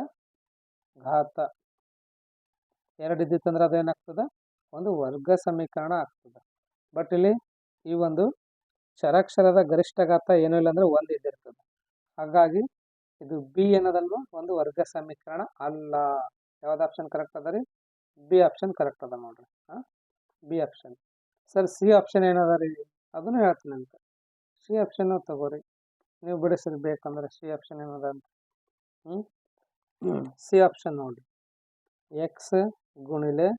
ಘಾತ 2 ಇದ್ದಿತ್ತಂದ್ರೆ ಅದೇನಾಗ್ತದೆ, ಒಂದು ವರ್ಗ ಸಮೀಕರಣ ಆಗ್ತದೆ. ಬಟ್ ಇಲ್ಲಿ ಈ ಒಂದು ಚರಾಕ್ಷರದ ಗರಿಷ್ಠ ಘಾತ ಏನೂ ಇಲ್ಲ ಅಂದರೆ 1 ಇದ್ದಿರ್ತದೆ. ಹಾಗಾಗಿ ಇದು ಬಿ ಏನದಲ್ವ, ಒಂದು ವರ್ಗ ಸಮೀಕರಣ ಅಲ್ಲ. ಯಾವ್ದು ಆಪ್ಷನ್ ಕರೆಕ್ಟ್ ಅದ ರೀ, ಬಿ ಆಪ್ಷನ್ ಕರೆಕ್ಟ್ ಅದ ನೋಡ್ರಿ. B option. Sir C option ಏನದ ರೀ, ಅದನ್ನು ಹೇಳ್ತೀನಿ ಅಂತ. ಸಿ ಆಪ್ಷನ್ ತಗೋರಿ, ನೀವು ಬಿಡಿಸ್ರಿ ಬೇಕಂದ್ರೆ ಸಿ ಆಪ್ಷನ್ ಏನದ ಅಂತ. ಸಿ ಆಪ್ಷನ್ ನೋಡಿ, ಎಕ್ಸ್ ಗುಣಿಲೆ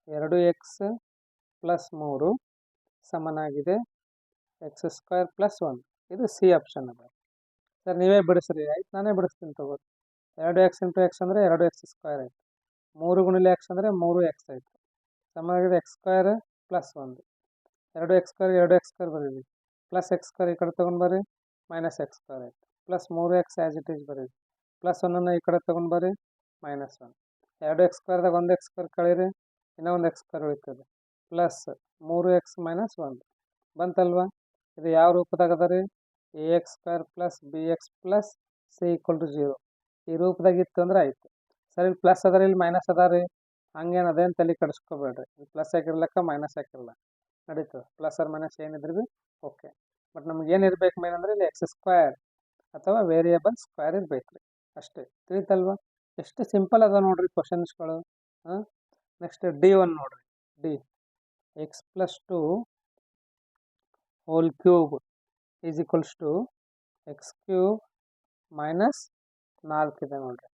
2x ಪ್ಲಸ್ 3 ಸಮನಾಗಿದೆ ಎಕ್ಸ್ ಸ್ಕ್ವೇರ್ ಪ್ಲಸ್ 1. ಇದು ಸಿ ಆಪ್ಷನ್ ಅದ. ಸರ್ ನೀವೇ ಬಿಡಿಸ್ರಿ, ಆಯ್ತು ನಾನೇ ಬಿಡಿಸ್ತೀನಿ ತಗೋರಿ. 2x ಇಂಟು ಎಕ್ಸ್ ಅಂದರೆ 2x ಸ್ಕ್ವೇರ್ ಆಯಿತು, 3 ಗುಣಿಲೆ ಎಕ್ಸ್ ಅಂದರೆ 3x ಆಯಿತು, ಸಮನಾಗಿದೆ X square plus 1. 2x square 2x square ಬರೀರಿ, ಪ್ಲಸ್ ಎಕ್ಸ್ ಸ್ಕ್ವೇರ್ ಈ ಕಡೆ ತೊಗೊಂಡು ಬರ್ರಿ, ಮೈನಸ್ ಎಕ್ಸ್ ಸ್ಕ್ವೇರ್ ಆಯಿತು, plus 3x as it is ಬರೀರಿ, ಪ್ಲಸ್ 1 ಈ ಕಡೆ ತೊಗೊಂಡು ಬರ್ರಿ, ಮೈನಸ್ 1. 2x ಸ್ಕ್ವೇರ್ದಾಗ 1x ಸ್ಕ್ವೇರ್ ಕಳೀರಿ, ಇನ್ನೂ ಒಂದು ಎಕ್ಸ್ ಸ್ಕ್ವೇರ್ ಉಳಿತದೆ, ಪ್ಲಸ್ 3x ಮೈನಸ್ 1 ಬಂತಲ್ವಾ. ಇದು ಯಾವ ರೂಪದಾಗ ಅದ ರೀ, a x square plus b x plus c equal to 0 ಈ ರೂಪದಾಗ ಇತ್ತು ಅಂದ್ರೆ ಆಯಿತು. ಸರ್ ಇಲ್ಲಿ ಪ್ಲಸ್ ಅದ ರೀ, ಇಲ್ಲಿ ಮೈನಸ್ ಅದ ರೀ, ಹಂಗೇನು ಅದೇನು ತಲೆ ಕೆಡಿಸ್ಕೋಬೇಡ್ರಿ. ಇಲ್ಲಿ ಪ್ಲಸ್ ಹಾಕಿರ್ಲಕ್ಕ ಮೈನಸ್ ಹಾಕಿರಲ್ಲ ನಡೀತದೆ, ಪ್ಲಸ್ ಆರ್ ಮೈನಸ್ ಏನಿದ್ರು ಭೀ ಓಕೆ. ಬಟ್ ನಮ್ಗೆ ಏನು ಇರ್ಬೇಕು ಮೇನ್ ಅಂದರೆ ಇಲ್ಲಿ ಎಕ್ಸ್ ಸ್ಕ್ವೇರ್ ಅಥವಾ ವೇರಿಯೇಬಲ್ ಸ್ಕ್ವೇರ್ ಇರ್ಬೇಕು ರೀ. ಅಷ್ಟೇ. ತಿಳಿತಲ್ವಾ? ಎಷ್ಟು ಸಿಂಪಲ್ ಅದ ನೋಡ್ರಿ ಕ್ವಶನ್ಸ್ಗಳು. ನೆಕ್ಸ್ಟ್ D1 ನೋಡ್ರಿ. D x plus two whole cube is equals to x cube minus 4 ಇದೆ ನೋಡ್ರಿ.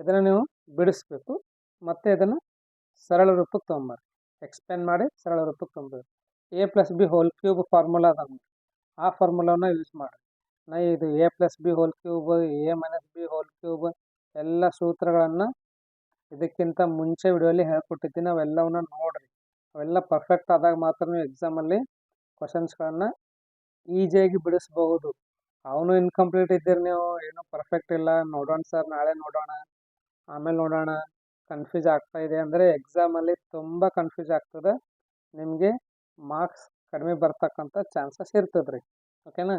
ಇದನ್ನು ನೀವು ಬಿಡಿಸ್ಬೇಕು, ಮತ್ತೆ ಇದನ್ನು ಸರಳ ರೂಪಕ್ಕೆ ತೊಗೊಂಬರ್ರಿ. ಎಕ್ಸ್ಪ್ಲೇನ್ ಮಾಡಿ ಸರಳ ರೂಪಕ್ಕೆ ತೊಗೊಂಬರ್ರಿ. A plus B whole cube formula ಅದ ನೋಡ್ರಿ, ಆ ಫಾರ್ಮುಲಾನ ಯೂಸ್ ಮಾಡಿರಿ. ನಾ ಇದು A plus B whole cube, A minus B whole cube ಎಲ್ಲ ಸೂತ್ರಗಳನ್ನು ಇದಕ್ಕಿಂತ ಮುಂಚೆ ವಿಡಿಯೋಲಿ ಹೇಳ್ಕೊಟ್ಟಿದ್ದೀನಿ. ಅವೆಲ್ಲವನ್ನ ನೋಡ್ರಿ. ಅವೆಲ್ಲ ಪರ್ಫೆಕ್ಟ್ ಆದಾಗ ಮಾತ್ರ ನೀವು ಎಕ್ಸಾಮಲ್ಲಿ ಕ್ವಶನ್ಸ್ಗಳನ್ನು ಈಸಿಯಾಗಿ ಬಿಡಿಸ್ಬಹುದು. ಅವನು ಇನ್ಕಂಪ್ಲೀಟ್ ಇದ್ದೀರಿ, ನೀವು ಏನೂ ಪರ್ಫೆಕ್ಟ್ ಇಲ್ಲ, ನೋಡೋಣ ಸರ್ ನಾಳೆ ನೋಡೋಣ, ಆಮೇಲೆ ನೋಡೋಣ, ಕನ್ಫ್ಯೂಸ್ ಆಗ್ತಾ ಇದೆ ಅಂದರೆ ಎಕ್ಸಾಮಲ್ಲಿ ತುಂಬ ಕನ್ಫ್ಯೂಸ್ ಆಗ್ತದೆ. ನಿಮಗೆ ಮಾರ್ಕ್ಸ್ ಕಡಿಮೆ ಬರ್ತಕ್ಕಂಥ ಚಾನ್ಸಸ್ ಇರ್ತದೆ ರೀ. ಓಕೆನಾ?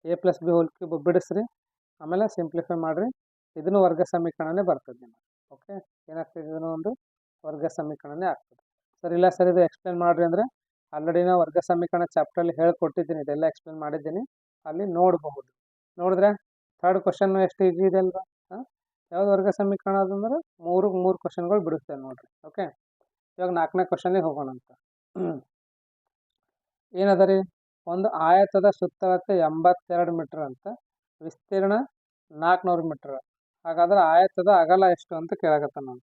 A plus B whole cube ಬಿಡಿಸ್ರಿ, ಆಮೇಲೆ ಸಿಂಪ್ಲಿಫೈ ಮಾಡಿರಿ. ಇದನ್ನು ವರ್ಗ ಸಮೀಕರಣನೇ ಬರ್ತದೆ ನಿಮಗೆ. ಓಕೆ, ಏನಾಗ್ತದೆ? ಇದನ್ನು ಒಂದು ವರ್ಗ ಸಮೀಕರಣನೇ ಆಗ್ತದೆ. ಸರ್ ಇಲ್ಲ ಸರ್ ಇದು ಎಕ್ಸ್ಪ್ಲೇನ್ ಮಾಡಿರಿ ಅಂದರೆ ಆಲ್ರೆಡಿ ನಾವು ವರ್ಗ ಸಮೀಕರಣ ಚಾಪ್ಟ್ರಲ್ಲಿ ಹೇಳ್ಕೊಟ್ಟಿದ್ದೀನಿ, ಇದೆಲ್ಲ ಎಕ್ಸ್ಪ್ಲೇನ್ ಮಾಡಿದ್ದೀನಿ, ಅಲ್ಲಿ ನೋಡಬಹುದು. ನೋಡಿದ್ರೆ ಥರ್ಡ್ ಕ್ವಶನ್ ಎಷ್ಟು ಈಸಿ ಇದೆ ಅಲ್ವಾ? ಯಾವ್ದು ವರ್ಗ ಸಮೀಕರಣ ಅದಂದ್ರೆ ಮೂರು ಕ್ವಶನ್ಗಳು ಬಿಡುತ್ತೇವೆ ನೋಡ್ರಿ. ಓಕೆ, ಇವಾಗ 4ನೇ ಕ್ವಶನ್ಗೆ ಹೋಗೋಣ ಅಂತ. ಏನದ ರೀ? ಒಂದು ಆಯತದ ಸುತ್ತಳತೆ 82 ಮೀಟರ್ ಅಂತ, ವಿಸ್ತೀರ್ಣ 400 ಮೀಟರ್. ಹಾಗಾದ್ರೆ ಆಯತದ ಅಗಲ ಎಷ್ಟು ಅಂತ ಕೇಳಕತ್ತ ನಾನು.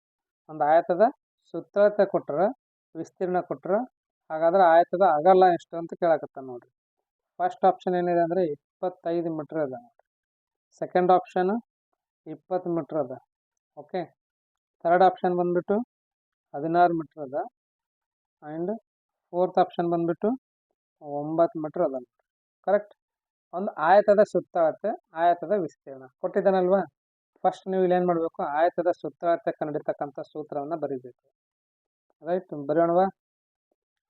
ಒಂದು ಆಯತದ ಸುತ್ತಳತೆ ಕೊಟ್ಟರೆ, ವಿಸ್ತೀರ್ಣ ಕೊಟ್ಟರೆ, ಹಾಗಾದ್ರೆ ಆಯತದ ಅಗಲ ಎಷ್ಟು ಅಂತ ಕೇಳಕತ್ತ ನೋಡ್ರಿ. ಫಸ್ಟ್ ಆಪ್ಷನ್ ಏನಿದೆ ಅಂದರೆ 25 ಮೀಟರ್ ಅದ ನೋಡ್ರಿ. ಸೆಕೆಂಡ್ ಆಪ್ಷನ್ 20 ಮೀಟರ್ ಅದ. ಓಕೆ, ಥರ್ಡ್ ಆಪ್ಷನ್ ಬಂದ್ಬಿಟ್ಟು 16 ಮೀಟರ್ ಅದ. ಆ್ಯಂಡ್ ಫೋರ್ತ್ ಆಪ್ಷನ್ ಬಂದ್ಬಿಟ್ಟು 9 ಮೀಟರ್ ಅದ. ಕರೆಕ್ಟ್. ಒಂದು ಆಯತದ ಸುತ್ತಳತೆ, ಆಯತದ ವಿಸ್ತೀರ್ಣ ಕೊಟ್ಟಿದ್ದಾನಲ್ವಾ? ಫಸ್ಟ್ ನೀವು ಇಲ್ಲಿ ಏನು ಮಾಡಬೇಕು? ಆಯತದ ಸುತ್ತಳತೆ ಕಂಡಿರ್ತಕ್ಕಂಥ ಸೂತ್ರವನ್ನು ಬರೀಬೇಕು. ರೈಟ್, ಬರೆಯೋಣವಾ?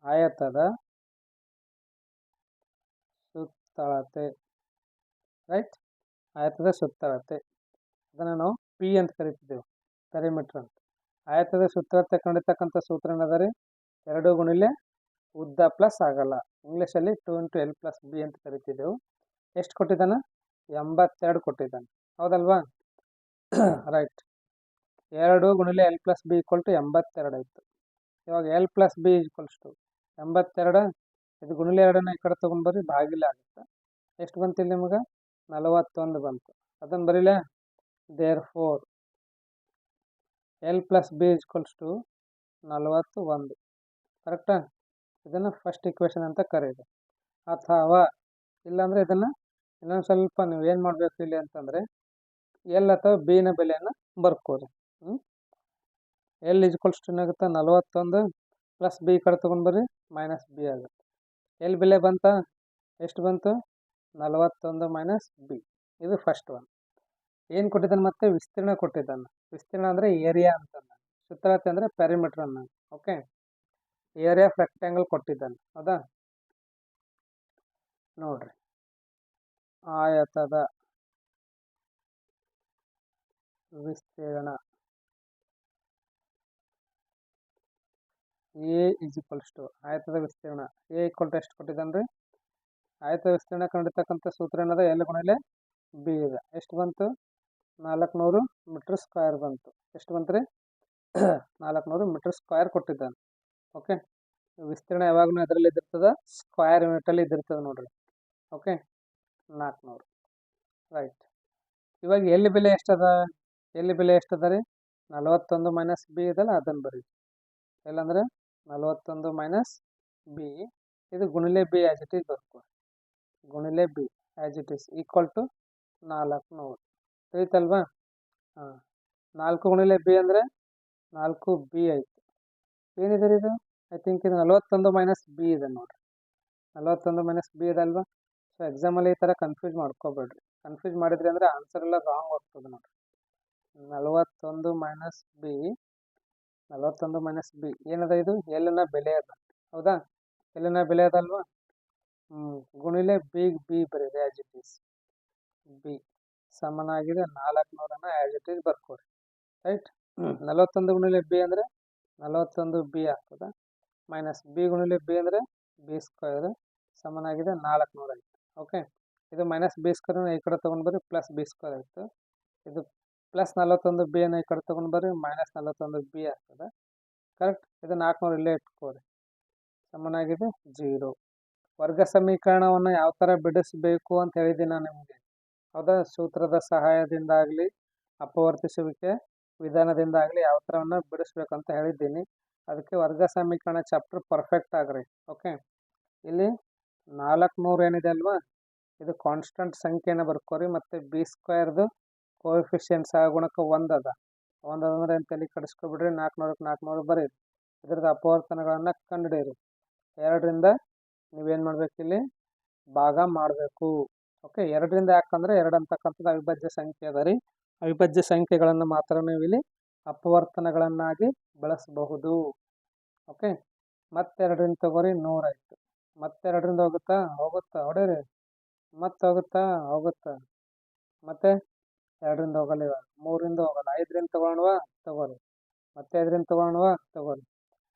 ಆಯತದ ಸುತ್ತಳತೆ, ರೈಟ್, ಆಯತದ ಸುತ್ತಳತೆ, ಅದನ್ನು ನಾವು ಪಿ ಅಂತ ಕರಿತಿದ್ದೇವೆ, ಪೆರಿಮೀಟರ್ ಅಂತ. ಆಯತದ ಸುತ್ತಳತೆ ಕಂಡಿರ್ತಕ್ಕಂಥ ಸೂತ್ರ ಏನದ ರೀ? 2 ಗುಣಿಲೆ ಉದ್ದ ಪ್ಲಸ್ ಅಗಲ, ಇಂಗ್ಲೀಷಲ್ಲಿ 2 × L + B ಅಂತ ಕರಿತಿದ್ದೆವು. ಎಷ್ಟು ಕೊಟ್ಟಿದ್ದಾನೆ? 82 ಕೊಟ್ಟಿದ್ದಾನೆ, ಹೌದಲ್ವಾ? ರೈಟ್, 2 ಗುಣಿಲೆ L + B = 82 ಆಯಿತು. ಇವಾಗ L + B = 82. ಇದು ಗುಣಿಲೆ 2ನ್ನ ಈ ಕಡೆ ತೊಗೊಂಡ್ಬರ್ರಿ, ಭಾಗಿಲೆ ಆಗುತ್ತೆ. ಎಷ್ಟು ಬಂತು ಇಲ್ಲಿ ನಿಮಗೆ? 41 ಬಂತು. ಅದನ್ನು ಬರೀಲೇ? therefore L + B = 41. ಕರೆಕ್ಟಾ? ಇದನ್ನು ಫಸ್ಟ್ ಇಕ್ವೇಷನ್ ಅಂತ ಕರೀರಿ. ಅಥವಾ ಇಲ್ಲಾಂದರೆ ಇದನ್ನು ಇನ್ನೊಂದು ಸ್ವಲ್ಪ ನೀವು ಏನು ಮಾಡಬೇಕು ಇಲ್ಲಿ ಅಂತಂದರೆ L ಅಥವಾ B ನ ಬೆಲೆಯನ್ನು ಬರ್ಕೋರಿ. L = ಏನಾಗುತ್ತೆ? 41 + B ಕಡೆ ತೊಗೊಂಡ್ಬರ್ರಿ, -B ಆಗುತ್ತೆ. L ಬೆಲೆ ಬಂತಾ? ಎಷ್ಟು ಬಂತು? 41 - B. ಇದು ಫಸ್ಟ್ ಒನ್. ಏನು ಕೊಟ್ಟಿದ್ದಾನೆ? ಮತ್ತೆ ವಿಸ್ತೀರ್ಣ ಕೊಟ್ಟಿದ್ದಾನೆ. ವಿಸ್ತೀರ್ಣ ಅಂದರೆ ಏರಿಯಾ ಅಂತ, ಸುತ್ತಳತೆ ಅಂದರೆ ಪ್ಯಾರಿಮೀಟರ್ ಅನ್ನ. ಓಕೆ, ಏರಿಯಾ ಆಫ್ ರೆಕ್ಟ್ಯಾಂಗಲ್ ಕೊಟ್ಟಿದ್ದಾನೆ, ಹೌದಾ? ನೋಡ್ರಿ, ಆಯತದ ವಿಸ್ತೀರ್ಣ A = ಆಯತದ ವಿಸ್ತೀರ್ಣ A = ಎಷ್ಟು ಕೊಟ್ಟಿದ್ದಾನೆ ರೀ? ಆಯತ ವಿಸ್ತೀರ್ಣ ಕಂಡಿರ್ತಕ್ಕಂಥ ಸೂತ್ರ ಏನದ? L ಗುಣಿಲೆ B ಇದೆ. ಎಷ್ಟು ಬಂತು? 400 ಮೀಟರ್ ಸ್ಕ್ವೇರ್ ಬಂತು. ಎಷ್ಟು ಬಂತು ರೀ? 400 ಮೀಟರ್ ಸ್ಕ್ವೇರ್ ಕೊಟ್ಟಿದ್ದಾನೆ. ಓಕೆ, ವಿಸ್ತೀರ್ಣ ಯಾವಾಗಲೂ ಅದರಲ್ಲಿ ಇದ್ದಿರ್ತದೆ, ಸ್ಕ್ವೇರ್ ಯೂನಿಟಲ್ಲಿ ಇದ್ದಿರ್ತದೆ ನೋಡ್ರಿ. ಓಕೆ, 400. ರೈಟ್, ಇವಾಗ ಎಲ್ಲಿ ಬೆಲೆ ಎಷ್ಟದ? ಎಲ್ಲಿ ಬೆಲೆ ಎಷ್ಟದ ರೀ? 41 - B ಇದಲ್ಲ, ಅದನ್ನು ಬರೀ. ಎಲ್ಲಂದ್ರೆ 41 - B, ಇದು ಗುಣಿಲೆ B ಆ್ಯಸ್ ಇಟ್ ಈಸ್ ಬರ್ಕೊ. ಗುಣಿಲೆ B ಆ್ಯಸ್ ಇಟ್ ಈಸ್ = 400. ತಿಳಿತಲ್ವಾ? 4 ಗುಣಿಲೆ B ಅಂದರೆ 4B ಆಯಿತು. ಏನಿದೆ ರೀ ಇದು? ಐ ಥಿಂಕ್ ಇದು 41 - B ಇದೆ ನೋಡ್ರಿ. 41 - B ಇದೆ ಅಲ್ವಾ? ಸೊ ಎಕ್ಸಾಮಲ್ಲಿ ಈ ಥರ ಕನ್ಫ್ಯೂಸ್ ಮಾಡ್ಕೋಬೇಡ್ರಿ. ಕನ್ಫ್ಯೂಸ್ ಮಾಡಿದ್ರಿ ಅಂದರೆ ಆನ್ಸರ್ ಎಲ್ಲ ರಾಂಗ್ ಹೋಗ್ತದೆ ನೋಡ್ರಿ. 41 - B, 41 - B ಏನದ? ಇದು L ನ ಬೆಲೆ ಅದ, ಹೌದಾ? L ನ ಬೆಲೆ ಅದಲ್ವಾ? ಗುಣಿಲೆ B ಬರೀರಿ ಆ್ಯಸ್ ಇಟ್ ಈಸ್. B ಸಮನಾಗಿದೆ 400 ಆ್ಯಸ್ ಇಟ್ ಈಸ್ ಬರ್ಕೋರಿ. ರೈಟ್, 41 ಗುಣಿಲೆ B ಅಂದರೆ 41B ಆಗ್ತದೆ. -B ಗುಣಿಲೆ B ಅಂದರೆ B² ಸಮನಾಗಿದೆ 400 ಆಯಿತು. ಓಕೆ, ಇದು -B² ಈ ಕಡೆ ತೊಗೊಂಡ್ಬರ್ರಿ, +B² ಆಯಿತು. ಇದು ಪ್ಲಸ್ 41 ಬಿ ಅನ್ನು ಈ ಕಡೆ ತೊಗೊಂಡು ಬರ್ರಿ, ಮೈನಸ್ 41 ಬಿ ಆಗ್ತದೆ. ಕರೆಕ್ಟ್. ಇದು 400 ಇಲ್ಲೇ ಇಟ್ಕೋರಿ. ಸಮನಾಗಿದೆ 0. ವರ್ಗ ಸಮೀಕರಣವನ್ನು ಯಾವ ಥರ ಬಿಡಿಸಬೇಕು ಅಂತ ಹೇಳಿದ್ದೀನಿ ನಾನು ನಿಮಗೆ. ಹೌದಾ? ಸೂತ್ರದ ಸಹಾಯದಿಂದಾಗಲಿ ಅಪವರ್ತಿಸುವಿಕೆ ವಿಧಾನದಿಂದಾಗಲಿ ಯಾವ ಥರವನ್ನು ಬಿಡಿಸ್ಬೇಕು ಅಂತ ಹೇಳಿದ್ದೀನಿ. ಅದಕ್ಕೆ ವರ್ಗ ಸಮೀಕರಣ ಚಾಪ್ಟರ್ ಪರ್ಫೆಕ್ಟ್ ಆಗ್ರಿ. ಓಕೆ. ಇಲ್ಲಿ 400 ಏನಿದೆ ಅಲ್ವಾ, ಇದು ಕಾನ್ಸ್ಟಂಟ್ ಸಂಖ್ಯೆನ ಬರ್ಕೋರಿ. ಮತ್ತು ಬಿ ಸ್ಕ್ವೇರ್ದು ಕೋಎಫಿಷಿಯಂಟ್ ಸಹಗುಣಕ 1 ಅದ. 1 ಅಂದ್ರೆ ಏನು ತಲೆ ಕಡಿಸ್ಕೊಬಿಡ್ರಿ. 400ಕ್ಕೆ 400 ಬರೀರಿ. ಇದ್ರದ್ದು ಅಪವರ್ತನಗಳನ್ನು ಕಂಡುಹಿಡಿಯಿರಿ. 2ರಿಂದ ನೀವೇನು ಮಾಡಬೇಕು, ಇಲ್ಲಿ ಭಾಗ ಮಾಡಬೇಕು. ಓಕೆ. 2ರಿಂದ ಯಾಕಂದರೆ 2 ಅಂತಕ್ಕಂಥದ್ದು ಅವಿಭಾಜ್ಯ ಸಂಖ್ಯೆ ಅದ ರೀ. ಅವಿಭಾಜ್ಯ ಸಂಖ್ಯೆಗಳನ್ನು ಮಾತ್ರ ನೀವು ಇಲ್ಲಿ ಅಪವರ್ತನಗಳನ್ನಾಗಿ ಬಳಸಬಹುದು. ಓಕೆ. ಮತ್ತೆ 2ರಿಂದ ತಗೋರಿ, 100 ಆಯಿತು. ಮತ್ತೆ 2ರಿಂದ ಹೋಗುತ್ತಾ ಹೊಡೀರಿ. ಮತ್ತೆ ಹೋಗುತ್ತಾ. ಮತ್ತೆ 2ರಿಂದ ಹೋಗಲ್ಲ. ಇವಾಗ 3ರಿಂದ ಹೋಗಲ್ಲ. 5ರಿಂದ ತಗೊಳ್ಳುವ ತಗೋರಿ. ಮತ್ತೆ 5ರಿಂದ ತಗೋರಿ.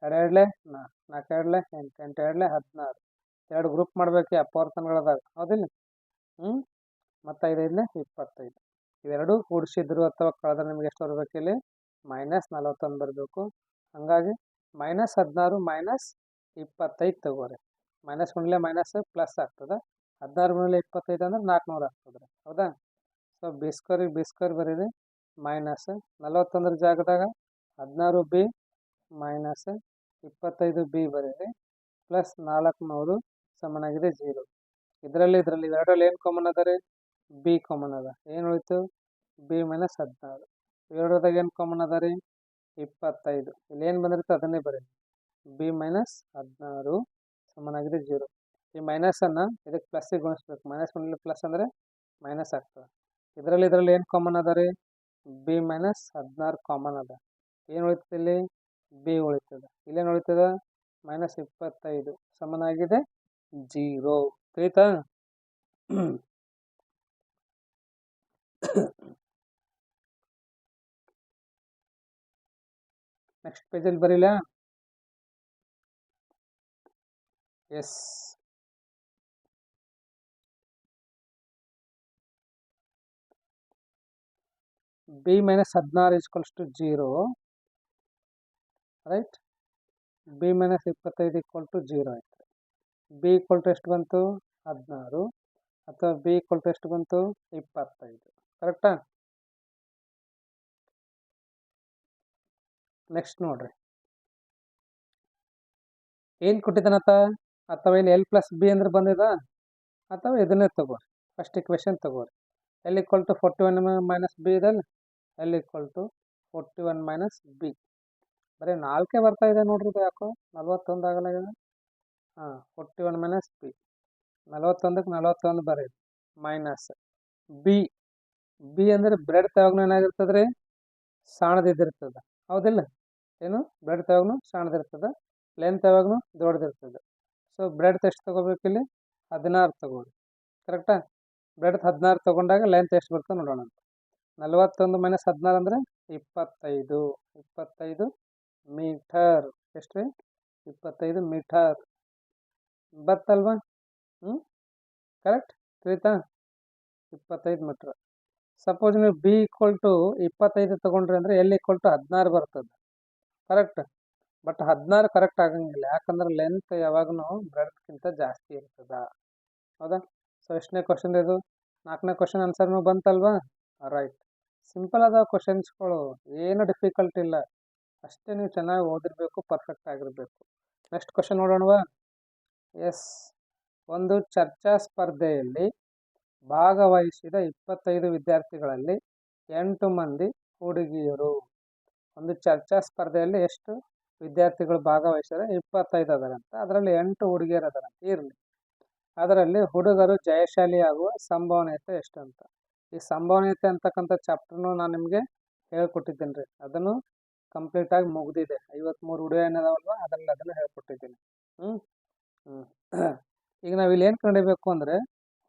2 2 4, 4 2 8, 8 2 16. 2 ಗ್ರೂಪ್ ಮಾಡಬೇಕು ಅಪವರ್ತನಗಳದಾಗ. ಹೌದಿಲ್ಲ? ಮತ್ತು 5 5 25. ಇವೆರಡು ಕೂಡಿಸಿದ್ರು ಅಥವಾ ಕಳೆದ್ರೆ ನಿಮ್ಗೆ ಎಷ್ಟು ಬರಬೇಕು, ಇಲ್ಲಿ ಮೈನಸ್ 41 ಬರಬೇಕು. ಹಾಗಾಗಿ -16 -25 ತಗೋರಿ. ಮೈನಸ್ ಗುಂಡ್ಲೆ ಮೈನಸ್ ಪ್ಲಸ್ ಆಗ್ತದೆ. 16 ಗುಂಡ್ಲೆ 25 ಅಂದ್ರೆ 400 ಆಗ್ತದೆ ರೀ. ಹೌದಾ? ಸೊ ಬಿ ಸ್ಕ್ವೇರ್ ಬರೀರಿ. ಮೈನಸ್ 41 ಜಾಗದಾಗ 16 ಬಿ ಮೈನಸ್ 25 ಬಿ ಬರೀರಿ. ಪ್ಲಸ್ 400 ಸಮನಾಗಿದೆ 0. ಇದರಲ್ಲಿ ಇವೆರಡರಲ್ಲಿ ಏನು ಕಾಮನ್ ಅದ ರೀ? ಬಿ ಕಾಮನ್ ಅದ. ಏನು ಉಳಿತು? B minus 16. ಇವೆರಡದಾಗ ಏನು ಕಾಮನ್ ಅದ ರೀ? 25. ಇಲ್ಲಿ ಏನು ಬಂದಿರುತ್ತೆ ಅದನ್ನೇ ಬರೀರಿ. ಬಿ ಮೈನಸ್ 16 ಸಮನಾಗಿದೆ 0. ಈ ಮೈನಸನ್ನು ಇದಕ್ಕೆ ಪ್ಲಸ್ಸಿಗೆ ಗುಣಿಸ್ಬೇಕು. ಮೈನಸ್ ಗುಣಿಸಲು ಪ್ಲಸ್ ಅಂದರೆ ಮೈನಸ್ ಆಗ್ತದೆ. ಇದರಲ್ಲಿ ಏನು ಕಾಮನ್ ಅದ ರೀ? ಬಿ ಮೈನಸ್ 16 ಕಾಮನ್ ಅದ. ಏನು ಉಳಿತದೆ ಇಲ್ಲಿ? ಬಿ ಉಳಿತದೆ. ಇಲ್ಲೇನು ಉಳಿತದ? ಮೈನಸ್ 25 ಸಮನಾಗಿದೆ 0. ತಿಳಿತಾ? ನೆಕ್ಸ್ಟ್ ಪೇಜಲ್ಲಿ ಬರೀಲ್ಲ? Yes. B minus 16 = 0. Right. B minus 25 = 0 ಆಯ್ತು. ಬಿ = ಎಷ್ಟು ಬಂತು? 16. ಅಥವಾ ಬಿ = ಎಷ್ಟು ಬಂತು? 25. ಕರೆಕ್ಟಾ? ನೆಕ್ಸ್ಟ್ ನೋಡ್ರಿ, ಏನು ಕೊಟ್ಟಿದ್ದಾನತ್ತ? ಅಥವಾ ಇಲ್ಲಿ ಎಲ್ ಪ್ಲಸ್ ಬಿ ಅಂದ್ರೆ ಬಂದಿದ, ಅಥವಾ ಇದನ್ನೇ ತಗೋರಿ. ಫಸ್ಟ್ ಇಕ್ವೇಶನ್ ತಗೋರಿ. ಎಲ್ = 41 ಮೈನಸ್ ಬಿ ಇದಲ್ಲ, ಎಲ್ = 41 ಮೈನಸ್ ಬಿ. ಬರೀ 4 ಬರ್ತಾ ಇದೆ ನೋಡ್ರಿ. ಇದು ಯಾಕೋ 41 ಆಗಲ್ಲ. 41 ಮೈನಸ್ ಬಿ. 41ಕ್ಕೆ 41 ಬರೀ ಮೈನಸ್ ಬಿ. ಬಿ ಅಂದರೆ ಬ್ರೆಡ್ ಯಾವಾಗಲೂ ಏನಾಗಿರ್ತದೆ ರೀ? ಸಣ್ಣದಿದ್ದಿರ್ತದೆ. ಹೌದಿಲ್ಲ? ಏನು? ಬ್ರೆಡ್ ಯಾವಾಗಲೂ ಸಣ್ಣದಿರ್ತದೆ. ಲೆಂತ್ ಯಾವಾಗಲೂ ದೊಡ್ಡದಿರ್ತದೆ. ಸೊ ಬ್ರೆಡ್ ಎಷ್ಟು ತೊಗೋಬೇಕು ಇಲ್ಲಿ? 16 ತಗೋರಿ. ಕರೆಕ್ಟಾ? ಬ್ರೆಡ್ 16 ತೊಗೊಂಡಾಗ ಲೆಂತ್ ಎಷ್ಟು ಬರ್ತದೆ ನೋಡೋಣ ಅಂತ. 41 ಮೈನಸ್ 16 ಅಂದರೆ 25. 25 ಮೀಟರ್. ಎಷ್ಟು ರೀ? 25 ಮೀಟರ್. ಬತ್ತಲ್ವಾ? ಕರೆಕ್ಟ್. ತಿಳಿತಾ? 25 ಮೀಟ್ರ್. ಸಪೋಸ್ ನೀವು ಬಿ = 25 ತೊಗೊಂಡ್ರಿ ಅಂದರೆ ಎಲ್ = 16 ಬರ್ತದೆ. ಕರೆಕ್ಟ್. ಬಟ್ 16 ಕರೆಕ್ಟ್ ಆಗಂಗಿಲ್ಲ. ಯಾಕಂದ್ರೆ ಲೆಂತ್ ಯಾವಾಗೂ ಬ್ರೆಡ್ಗಿಂತ ಜಾಸ್ತಿ ಇರ್ತದ. ಹೌದಾ? ಸೊ ಎಷ್ಟನೇ ಕ್ವಶನ್ ಇದು? 4ನೇ ಕ್ವಶನ್ ಆನ್ಸರ್ನು ಬಂತಲ್ವಾ? ರೈಟ್. ಸಿಂಪಲ್ ಅದಾವ ಕ್ವಶನ್ಸ್ಗಳು, ಏನು ಡಿಫಿಕಲ್ಟ್ ಇಲ್ಲ. ಅಷ್ಟೇ ನೀವು ಚೆನ್ನಾಗಿ ಓದಿರಬೇಕು, ಪರ್ಫೆಕ್ಟ್ ಆಗಿರಬೇಕು. ನೆಕ್ಸ್ಟ್ ಕ್ವಶನ್ ನೋಡೋಣವಾ? ಎಸ್. ಒಂದು ಚರ್ಚಾ ಸ್ಪರ್ಧೆಯಲ್ಲಿ ಭಾಗವಹಿಸಿದ 25 ವಿದ್ಯಾರ್ಥಿಗಳಲ್ಲಿ 8 ಮಂದಿ ಹುಡುಗಿಯರು. ಒಂದು ಚರ್ಚಾ ಸ್ಪರ್ಧೆಯಲ್ಲಿ ಎಷ್ಟು ವಿದ್ಯಾರ್ಥಿಗಳು ಭಾಗವಹಿಸಿದರೆ 25 ಅದರಂತ. ಅದರಲ್ಲಿ 8 ಹುಡುಗಿಯರು ಅದರಂತ. ಇರಲಿ. ಅದರಲ್ಲಿ ಹುಡುಗರು ಜಯಶಾಲಿಯಾಗುವ ಸಂಭವನೀಯತೆ ಎಷ್ಟು ಅಂತ. ಈ ಸಂಭವನೀಯತೆ ಅಂತಕ್ಕಂಥ ಚಾಪ್ಟರ್ನು ನಾನು ನಿಮಗೆ ಹೇಳ್ಕೊಟ್ಟಿದ್ದೀನಿ ರೀ. ಅದನ್ನು ಕಂಪ್ಲೀಟಾಗಿ ಮುಗಿದಿದೆ. 53 ವಿಡಿಯೋ ಏನದಾವಲ್ವ ಅದರಲ್ಲಿ ಅದನ್ನು ಹೇಳ್ಕೊಟ್ಟಿದ್ದೀನಿ. ಈಗ ನಾವು ಇಲ್ಲಿ ಏನು ಕಂಡಿಬೇಕು ಅಂದರೆ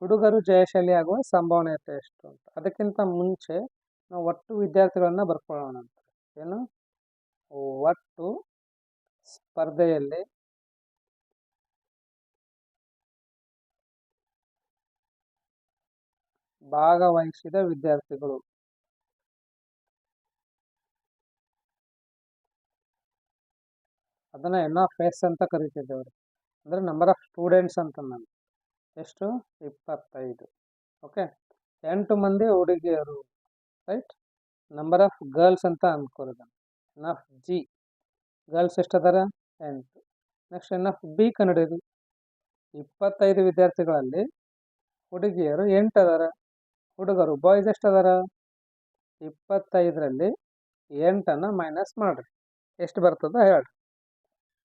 ಹುಡುಗರು ಜಯಶಾಲಿಯಾಗುವ ಸಂಭವನೀಯತೆ ಎಷ್ಟು ಅಂತ. ಅದಕ್ಕಿಂತ ಮುಂಚೆ ನಾವು ಒಟ್ಟು ವಿದ್ಯಾರ್ಥಿಗಳನ್ನು ಬರ್ಕೊಳ್ಳೋಣ ಅಂತ. ಏನು? ಒಟ್ಟು ಸ್ಪರ್ಧೆಯಲ್ಲಿ ಭಾಗವಹಿಸಿದ ವಿದ್ಯಾರ್ಥಿಗಳು. ಅದನ್ನು ಎನ್ ಆಫ್ ಎಸ್ ಅಂತ ಕರಿತಿದ್ದೇವೆ. ಅಂದರೆ ನಂಬರ್ ಆಫ್ ಸ್ಟೂಡೆಂಟ್ಸ್ ಅಂತ ನಾನು ಎಷ್ಟು 25. ಓಕೆ, 8 ಮಂದಿ ಹುಡುಗಿಯರು, ರೈಟ್. ನಂಬರ್ ಆಫ್ ಗರ್ಲ್ಸ್ ಅಂತ ಅನ್ಕೋರಿದ. ಎನ್ ಆಫ್ ಜಿ ಗರ್ಲ್ಸ್ ಎಷ್ಟು ಅದಾರ 8. ನೆಕ್ಸ್ಟ್ ಎನ್ ಆಫ್ ಬಿ ಕನ್ನಡಿದು 25 ವಿದ್ಯಾರ್ಥಿಗಳಲ್ಲಿ ಹುಡುಗಿಯರು 8 ಅದಾರ, ಹುಡುಗರು ಬಾಯ್ಸ್ ಎಷ್ಟು ಅದಾರ 25ರಲ್ಲಿ 8ಅನ್ನು ಮೈನಸ್ ಮಾಡಿರಿ, ಎಷ್ಟು ಬರ್ತದ ಹೇಳ್ರಿ.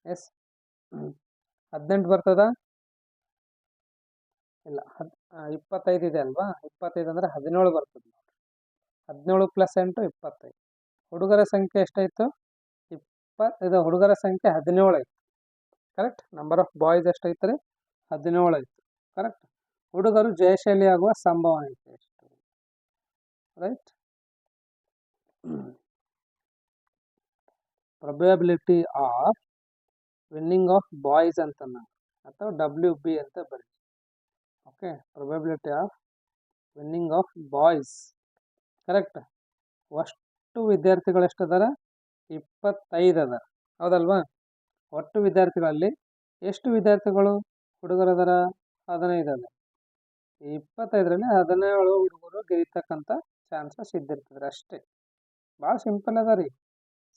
ಎಸ್ 18 ಬರ್ತದ? ಇಲ್ಲ, 25 ಇದೆ ಅಲ್ವಾ, 25 ಅಂದರೆ 17 ಬರ್ತದೆ ನೋಡ್ರಿ. 17 + 8 25. ಹುಡುಗರ ಸಂಖ್ಯೆ ಎಷ್ಟಾಯಿತು? ಇದು ಹುಡುಗರ ಸಂಖ್ಯೆ 17 ಆಯಿತು, ಕರೆಕ್ಟ್. ನಂಬರ್ ಆಫ್ ಬಾಯ್ಸ್ ಎಷ್ಟಾಯ್ತು ರೀ 17 ಆಯಿತು, ಕರೆಕ್ಟ್. ಹುಡುಗರು ಜಯಶಾಲಿ ಆಗುವ ಸಂಭವನೆ ಐತೆ ಎಷ್ಟು, right. Probability of winning of boys ಅಂತ ಅಥವಾ WB ಅಂತ ಬರೀ. Okay, probability of winning of boys, correct. ಅಷ್ಟು ವಿದ್ಯಾರ್ಥಿಗಳು ಎಷ್ಟು ಅದಾರ 25 ಅದಾರ, ಹೌದಲ್ವಾ. ಒಟ್ಟು ವಿದ್ಯಾರ್ಥಿಗಳಲ್ಲಿ ಎಷ್ಟು ವಿದ್ಯಾರ್ಥಿಗಳು ಹುಡುಗರು ಅದಾರ 15 ಅದ. 25ರಲ್ಲಿ 17 ಹುಡುಗರು ಗೆಲ್ಲತಕ್ಕಂಥ ಚಾನ್ಸಸ್ ಇದ್ದಿರ್ತದ್ರಿ ಅಷ್ಟೇ. ಭಾಳ ಸಿಂಪಲ್ ಅದ ರೀ.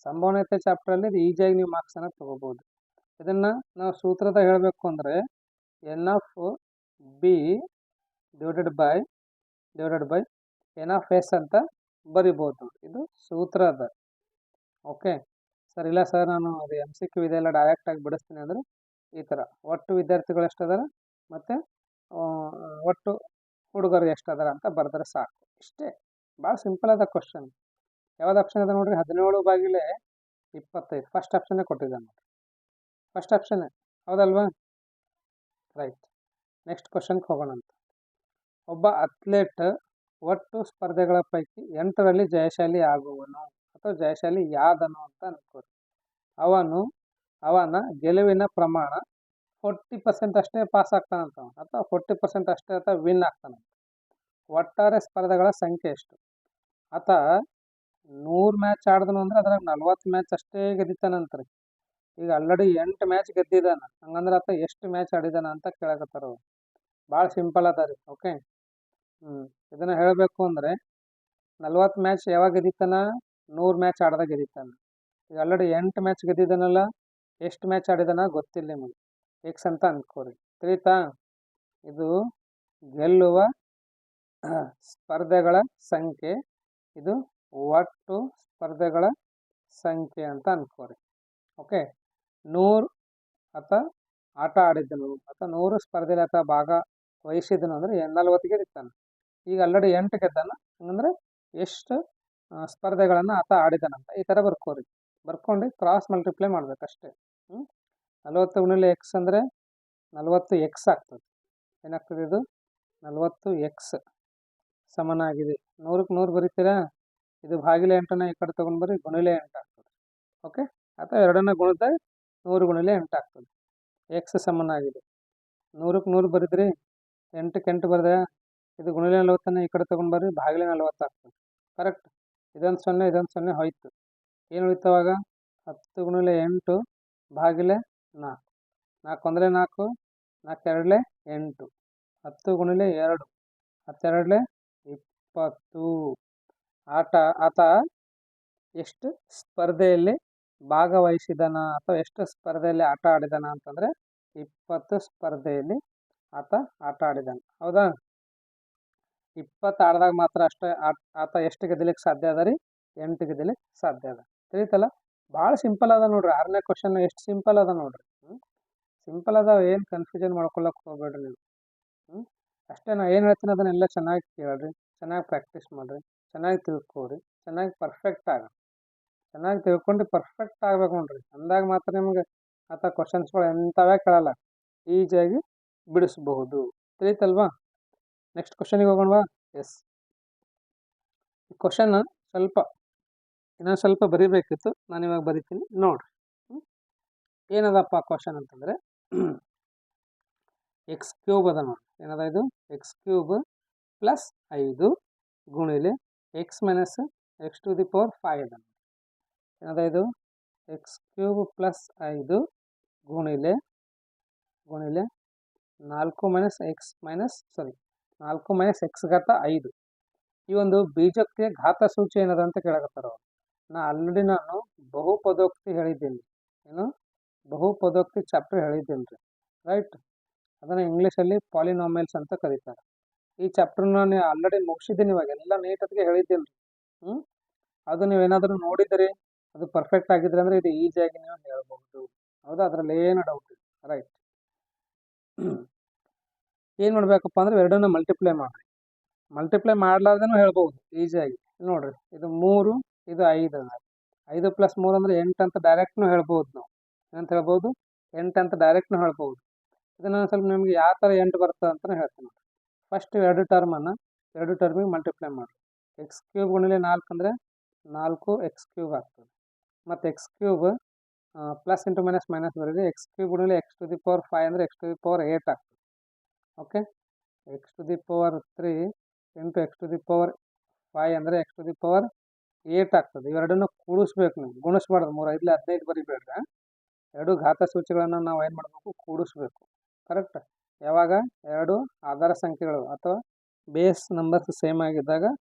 ಸಂಭವನೀಯತೆ ಚಾಪ್ಟ್ರಲ್ಲಿ ಇದು ಈಜಿಯಾಗಿ ನೀವು ಮಾರ್ಕ್ಸನ್ನು ತೊಗೋಬೋದು. ಇದನ್ನು ನಾವು ಸೂತ್ರದ ಹೇಳಬೇಕು ಅಂದರೆ n of b divided by n of s ಅಂತ ಬರಿಬೋದು. ಇದು ಸೂತ್ರ ಅದ. ಓಕೆ ಸರ್, ಇಲ್ಲ ಸರ್ ನಾನು ಅದು MCQ ಇದೆಲ್ಲ ಡೈರೆಕ್ಟಾಗಿ ಬಿಡಿಸ್ತೀನಿ ಅಂದರೆ ಈ ಥರ ಒಟ್ಟು ವಿದ್ಯಾರ್ಥಿಗಳು ಎಷ್ಟು ಅದಾರ ಮತ್ತು ಒಟ್ಟು ಹುಡುಗರು ಎಷ್ಟು ಅದಾರ ಅಂತ ಬರೆದ್ರೆ ಸಾಕು, ಇಷ್ಟೇ. ಭಾಳ ಸಿಂಪಲ್ ಅದ ಕ್ವಶನ್. ಯಾವ್ದು ಆಪ್ಷನ್ ಅದ ನೋಡ್ರಿ, 17/25 ಫಸ್ಟ್ ಆಪ್ಷನ್ನೇ ಕೊಟ್ಟಿದ್ದಾನೆ ನೋಡ್ರಿ, ಫಸ್ಟ್ ಆಪ್ಷನ್ನೇ, ಹೌದಲ್ವಾ. ರೈಟ್. ನೆಕ್ಸ್ಟ್ ಕ್ವಶನ್ಗೆ ಹೋಗೋಣಂತ. ಒಬ್ಬ ಅಥ್ಲೇಟ್ ಒಟ್ಟು ಸ್ಪರ್ಧೆಗಳ ಪೈಕಿ 8ರಲ್ಲಿ ಜಯಶಾಲಿ ಆಗುವನು ಅಥವಾ ಜಯಶಾಲಿ ಯಾದನು ಅಂತ ಅನ್ಕೋರಿ. ಅವನ ಗೆಲುವಿನ ಪ್ರಮಾಣ 40% ಅಷ್ಟೇ ಪಾಸ್ ಆಗ್ತಾನಂತ ಅಥವಾ 40% ಅಷ್ಟೇ ಅಥವಾ ವಿನ್ ಆಗ್ತಾನಂತ. ಒಟ್ಟಾರೆ ಸ್ಪರ್ಧೆಗಳ ಸಂಖ್ಯೆ ಎಷ್ಟು? ಆತ 100 ಮ್ಯಾಚ್ ಆಡಿದನು ಅಂದ್ರೆ ಅದ್ರಾಗ 40 ಮ್ಯಾಚ್ ಅಷ್ಟೇ ಗೆದ್ದಿತಾನಂತ್ರಿ. ಈಗ ಆಲ್ರೆಡಿ 8 ಮ್ಯಾಚ್ ಗೆದ್ದಿದ್ದಾನ, ಹಂಗಂದ್ರೆ ಆತ ಎಷ್ಟು ಮ್ಯಾಚ್ ಆಡಿದಾನ ಅಂತ ಕೇಳಕತ್ತಾರ ಅವ್ರು. ಭಾಳ ಸಿಂಪಲ್ ಅದ ರೀ. ಓಕೆ, ಇದನ್ನು ಹೇಳಬೇಕು ಅಂದರೆ 40 ಮ್ಯಾಚ್ ಯಾವಾಗ ಗೆದ್ದಿತಾನ? 100 ಮ್ಯಾಚ್ ಆಡ್ದಾಗ ಗೆದ್ದಿತಾನ. ಈಗ ಆಲ್ರೆಡಿ 8 ಮ್ಯಾಚ್ ಗೆದ್ದಿದ್ದಾನಲ್ಲ, ಎಷ್ಟು ಮ್ಯಾಚ್ ಆಡಿದಾನ ಗೊತ್ತಿಲ್ಲ ನಿಮಗೆ, ಎಕ್ಸ್ ಅಂತ ಅನ್ಕೋರಿ. ತಿಳಿತಾ? ಇದು ಗೆಲ್ಲುವ ಸ್ಪರ್ಧೆಗಳ ಸಂಖ್ಯೆ, ಇದು ಒಟ್ಟು ಸ್ಪರ್ಧೆಗಳ ಸಂಖ್ಯೆ ಅಂತ ಅನ್ಕೋರಿ. ಓಕೆ, 100 ಅಥವಾ ಆಟ ಆಡಿದ್ದನು ಅಥವಾ 100 ಸ್ಪರ್ಧೆಯಲ್ಲಿ ಅಥವಾ ಭಾಗವಹಿಸಿದನು ಅಂದರೆ 40 ಗೆದ್ದಿತಾನೆ. ಈಗ ಆಲ್ರೆಡಿ 8 ಗೆದ್ದಾನ, ಹಂಗಂದ್ರೆ ಎಷ್ಟು ಸ್ಪರ್ಧೆಗಳನ್ನು ಆತ ಆಡಿದಾನಂತ ಈ ಥರ ಬರ್ಕೊಂಡು ಕ್ರಾಸ್ ಮಲ್ಟಿಪ್ಲೈ ಮಾಡ್ಬೇಕಷ್ಟೇ. 40 × X ಅಂದರೆ 40x ಆಗ್ತದೆ. ಏನಾಗ್ತದೆ ಇದು? 40x ಸಮನಾಗಿದೆ. 100ಕ್ಕೆ 100 ಬರೀತೀರಾ? ಇದು ಭಾಗಿಲೆ 8ನ ಈ ಕಡೆ ತೊಗೊಂಡು ಬರ್ರಿ, ಗುಣಿಲೆ 8 ಆಗ್ತದೆ. ಓಕೆ, ಅಥವಾ ಎರಡನ್ನ ಗುಣಿದಾಗ 100 × 8 ಆಗ್ತದೆ. ಎಕ್ಸ್ ಸಮನಾಗಿದೆ. 100ಕ್ಕೆ 100 ಬರಿದ್ರಿ, 8ಕ್ಕೆ 8 ಬರೆದೆ, ಇದು ಗುಣಿಲೆ 40ನ ಈ ಕಡೆ ತೊಗೊಂಡು ಬರ್ರಿ, ಭಾಗಿಲೆ 40 ಆಗ್ತದೆ. ಕರೆಕ್ಟ್. ಇದೊಂದು 0 ಇದೊಂದು 0 ಹೋಯ್ತು. ಏನು ಉಳಿತವಾಗ? 10 × 8 ಭಾಗಿಲೆ 4. 4 ಅಂದರೆ 4, 4 2 8, 10 × 2 12 20. ಆತ ಎಷ್ಟು ಸ್ಪರ್ಧೆಯಲ್ಲಿ ಭಾಗವಹಿಸಿದಾನ ಅಥವಾ ಎಷ್ಟು ಸ್ಪರ್ಧೆಯಲ್ಲಿ ಆಟ ಆಡಿದಾನ ಅಂತಂದರೆ 20 ಸ್ಪರ್ಧೆಯಲ್ಲಿ ಆತ ಆಟ ಆಡಿದಾನ, ಹೌದಾ. 20 ಆಡಿದಾಗ ಮಾತ್ರ ಅಷ್ಟೇ ಆತ ಎಷ್ಟು ಗೆದ್ದಲಿಕ್ಕೆ ಸಾಧ್ಯ ಅದ ರೀ? 8 ಗೆದ್ದಲಿಕ್ಕೆ ಸಾಧ್ಯ ಅದ. ತಿಳಿತಲ್ಲ? ಭಾಳ ಸಿಂಪಲ್ ಅದ ನೋಡ್ರಿ. 6ನೇ ಕ್ವಶನ್ ಎಷ್ಟು ಸಿಂಪಲ್ ಅದ ನೋಡ್ರಿ. ಸಿಂಪಲ್ ಅದ, ಏನು ಕನ್ಫ್ಯೂಷನ್ ಮಾಡ್ಕೊಳಕ್ಕೆ ಹೋಗ್ಬೇಡ್ರಿ ನೀವು. ಅಷ್ಟೇ. ನಾ ಏನು ಹೇಳ್ತೀನಿ ಅದನ್ನೆಲ್ಲ ಚೆನ್ನಾಗಿ ಕೇಳ್ರಿ, ಚೆನ್ನಾಗಿ ಪ್ರಾಕ್ಟೀಸ್ ಮಾಡಿರಿ, ಚೆನ್ನಾಗಿ ತಿಳ್ಕೊರಿ, ಚೆನ್ನಾಗಿ ಪರ್ಫೆಕ್ಟ್ ಆಗ. ಚೆನ್ನಾಗಿ ತಿಳ್ಕೊಂಡು ಪರ್ಫೆಕ್ಟ್ ಆಗ್ಬೇಕು ನೋಡ್ರಿ. ಅಂದಾಗ ಮಾತ್ರ ನಿಮ್ಗೆ ಆತ ಕ್ವಶನ್ಸ್ಗಳು ಎಂಥವೇ ಕೇಳಲ್ಲ, ಈಸಿಯಾಗಿ ಬಿಡಿಸ್ಬಹುದು. ತಿಳಿತಲ್ವಾ? ನೆಕ್ಸ್ಟ್ ಕ್ವಶನಿಗೆ ಹೋಗೋಣವಾ? ಎಸ್, ಈ ಕ್ವಶನ್ ಇನ್ನೊಂದು ಸ್ವಲ್ಪ ಬರೀಬೇಕಿತ್ತು, ನಾನು ಇವಾಗ ಬರಿತೀನಿ ನೋಡ್ರಿ. ಏನದಪ್ಪ ಕ್ವಶನ್ ಅಂತಂದರೆ x³ ಅದ ನೋಡಿ. ಏನದ ಇದು? x³ + 5 × x - x⁵ ಅದ. ಏನದ ಇದು? X cube plus 5 ಗುಣಿಲೆ 4 minus X minus 4 minus X ಘಾತ 5. ಈ ಒಂದು ಬೀಜಕ್ಕೆ ಘಾತ ಸೂಚಿ ಏನದ ಅಂತ ಕೇಳಕತ್ತಾರ ಅವ್ರು. ನಾನು ಬಹುಪದೋಕ್ತಿ ಹೇಳಿದ್ದೀನಿ. ಏನು ಬಹುಪದೋಕ್ತಿ ಚಾಪ್ಟರ್ ಹೇಳಿದ್ದೀನಿ ರೀ, ರೈಟ್. ಅದನ್ನು ಇಂಗ್ಲೀಷಲ್ಲಿ ಪಾಲಿನಾಮಿಯಲ್ಸ್ ಅಂತ ಕರೀತಾರೆ. ಈ ಚಾಪ್ಟರ್ನ ನಾನು ಆಲ್ರೆಡಿ ಮುಗಿಸಿದ್ದೀನಿ, ಇವಾಗ ಎಲ್ಲ ನೀಟಾಗಿ ಹೇಳಿದ್ದೀನಿ ರೀ. ಅದು ನೀವೇನಾದರೂ ನೋಡಿದರೆ ಅದು ಪರ್ಫೆಕ್ಟ್ ಆಗಿದ್ರೆ ಅಂದರೆ ಇದು ಈಸಿಯಾಗಿ ನೀವು ಹೇಳ್ಬೋದು. ಹೌದಾ, ಅದರಲ್ಲಿ ಏನು ಡೌಟ್ ಇಲ್ಲ, ರೈಟ್. ಏನು ಮಾಡಬೇಕಪ್ಪ ಅಂದ್ರೆ ಎರಡನ್ನ ಮಲ್ಟಿಪ್ಲೈ ಮಾಡಿರಿ. ಮಲ್ಟಿಪ್ಲೈ ಮಾಡ್ಲಾರ್ದೇನೂ ಹೇಳ್ಬೋದು ಈಸಿಯಾಗಿ. ನೋಡ್ರಿ, ಇದು 3, ಇದು 5 ಅದ. 5 + 3 ಅಂದರೆ 8 ಅಂತ ಡೈರೆಕ್ಟ್ನು ಹೇಳ್ಬೋದು. ನಾವು ಏನಂತ ಹೇಳ್ಬೋದು? 8 ಅಂತ ಡೈರೆಕ್ಟ್ನು ಹೇಳ್ಬೋದು. ಇದನ್ನು ಸ್ವಲ್ಪ ನಿಮ್ಗೆ ಯಾವ ಥರ 8 ಬರ್ತದೆ ಅಂತಲೇ ಹೇಳ್ತೀನಿ ನೋಡಿರಿ. ಫಸ್ಟ್ ಎರಡು ಟರ್ಮಿಗೆ ಮಲ್ಟಿಪ್ಲೈ ಮಾಡಿ. ಎಕ್ಸ್ ಕ್ಯೂಬ್ ಗುಣಿಲೆ 4 ಅಂದರೆ 4 ಎಕ್ಸ್ ಕ್ಯೂಬ್ ಆಗ್ತದೆ. ಮತ್ತು X cube plus into minus minus ಬರೀರಿ. ಎಕ್ಸ್ ಕ್ಯೂಬ್ ಗುಣಿಲೆ x⁴ ಅಂದರೆ x⁴ ಆಗ್ತದೆ. ಓಕೆ, x⁴ ಇಂಟು x⁴ ಅಂದರೆ x⁴ ಆಗ್ತದೆ. ಇವೆರಡನ್ನು ಕೂಡಿಸ್ಬೇಕು, ನೀವು ಗುಣಿಸ್ಬಾರ್ದು. 3 5 15 ಬರಿಬೇಡ್ರಿ. ಎರಡು ಘಾತ ಸೂಚಿಗಳನ್ನು ನಾವು ಏನು ಮಾಡಬೇಕು? ಕೂಡಿಸ್ಬೇಕು. ಕರೆಕ್ಟ್. ಯಾವಾಗ ಎರಡು ಆಧಾರ ಸಂಖ್ಯೆಗಳು ಅಥವಾ ಬೇಸ್ ನಂಬರ್ಸ್ ಸೇಮ್ ಆಗಿದ್ದಾಗ